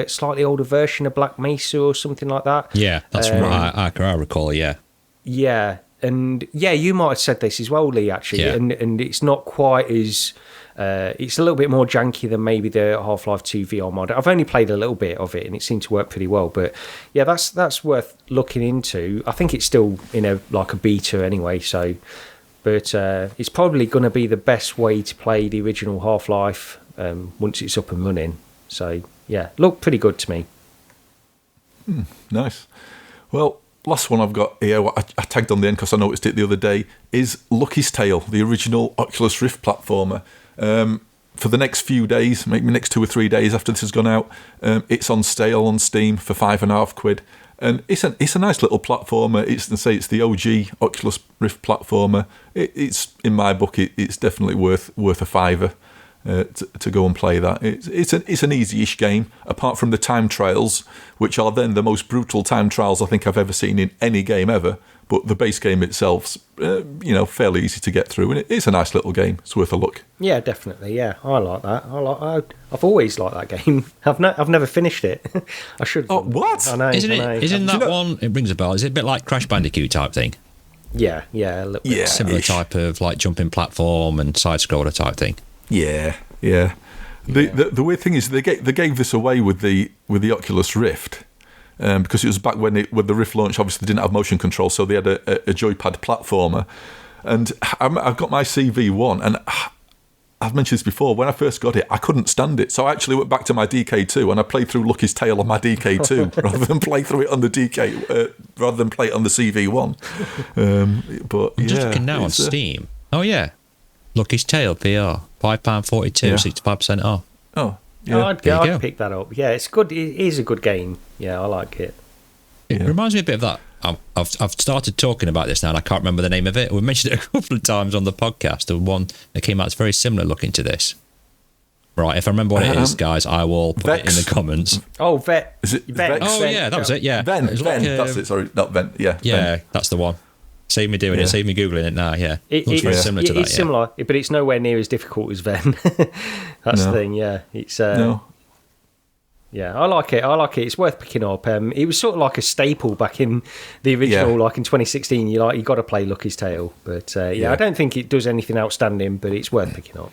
slightly older version of Black Mesa or something like that. Yeah, that's from what I recall, yeah. Yeah, and you might have said this as well, Lee, actually, and it's not quite as... it's a little bit more janky than maybe the Half-Life 2 VR mod. I've only played a little bit of it, and it seemed to work pretty well. But that's worth looking into. I think it's still in a beta anyway. So, but it's probably going to be the best way to play the original Half-Life once it's up and running. So looked pretty good to me. Nice. Well, last one I've got here, I tagged on the end because I noticed it the other day, is Lucky's Tale, the original Oculus Rift platformer. For the next few days, maybe next 2 or 3 days after this has gone out, it's on sale on Steam for £5.50, and it's a nice little platformer. It's the OG Oculus Rift platformer. It's in my book, it's definitely worth a £5 to go and play that. It's an easy-ish game, apart from the time trials, which are then the most brutal time trials I think I've ever seen in any game ever. But the base game itself's, fairly easy to get through, and it's a nice little game. It's worth a look. Yeah, definitely. Yeah, I like that. I've always liked that game. I've never finished it. I should. Oh, what? I know. Isn't that one? It rings a bell. Is it a bit like Crash Bandicoot type thing? Yeah, a little bit. Similar type of jumping platform and side scroller type thing. Yeah. The weird thing is they gave this away with the Oculus Rift. Because it was back when the Rift launched, obviously they didn't have motion control, so they had a joypad platformer. And I've got my CV1, and I've mentioned this before. When I first got it, I couldn't stand it, so I actually went back to my DK2 and I played through Lucky's Tale on my DK2 rather than play through it on the DK, rather than play it on the CV1. But I'm just looking now on Steam. Oh yeah, Lucky's Tale VR, £5.42, 65% off. Oh, yeah. I'd pick that up. Yeah, it's good. It is a good game. Yeah, I like it. It reminds me a bit of that. I've started talking about this now, and I can't remember the name of it. We mentioned it a couple of times on the podcast. The one that came out is very similar looking to this. Right, if I remember what it is, guys, I will put it in the comments. Oh, Vet. Is it Vex? Oh, yeah, that was it, yeah. Ven, that's it, sorry, not Ven, yeah. Yeah, that's the one. Save me doing it, save me Googling it now, yeah. It looks very similar to that, It's similar, but it's nowhere near as difficult as Ven. That's the thing, yeah. It's Yeah, I like it. It's worth picking up. It was sort of like a staple back in the original, like in 2016. You got to play Lucky's Tale, but I don't think it does anything outstanding, but it's worth picking up.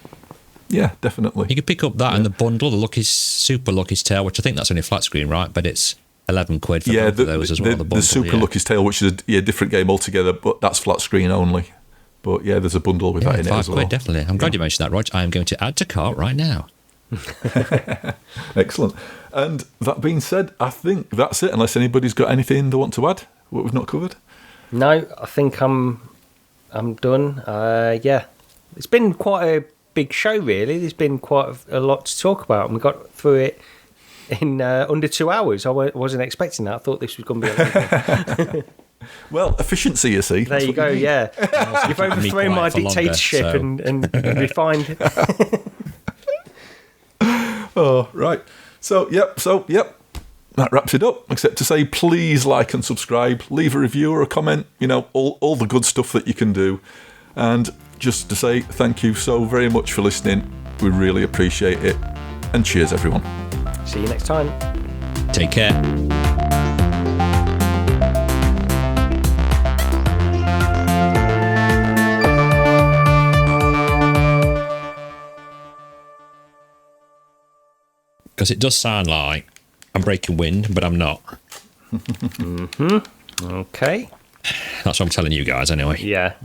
Yeah, definitely. You could pick up that and the bundle, the Super Lucky's Tale, which I think that's only flat screen, right? But it's £11 for both of those as well. The Super Lucky's Tale, which is a different game altogether, but that's flat screen only. But yeah, there's a bundle with that in it as well. £5, definitely. I'm glad you mentioned that, Rog. I am going to add to cart right now. Excellent. And that being said, I think that's it, unless anybody's got anything they want to add, what we've not covered. No, I think I'm done. It's been quite a big show, really. There's been quite a lot to talk about, and we got through it in under 2 hours. I wasn't expecting that. I thought this was going to be a long. Well, efficiency, you see. There you go, yeah. You've overthrown my dictatorship and refined. Oh, right. So, yep. That wraps it up, except to say please like and subscribe, leave a review or a comment, all the good stuff that you can do. And just to say thank you so very much for listening. We really appreciate it. And cheers, everyone. See you next time. Take care. Because it does sound like I'm breaking wind, but I'm not. Okay. That's what I'm telling you guys anyway. Yeah.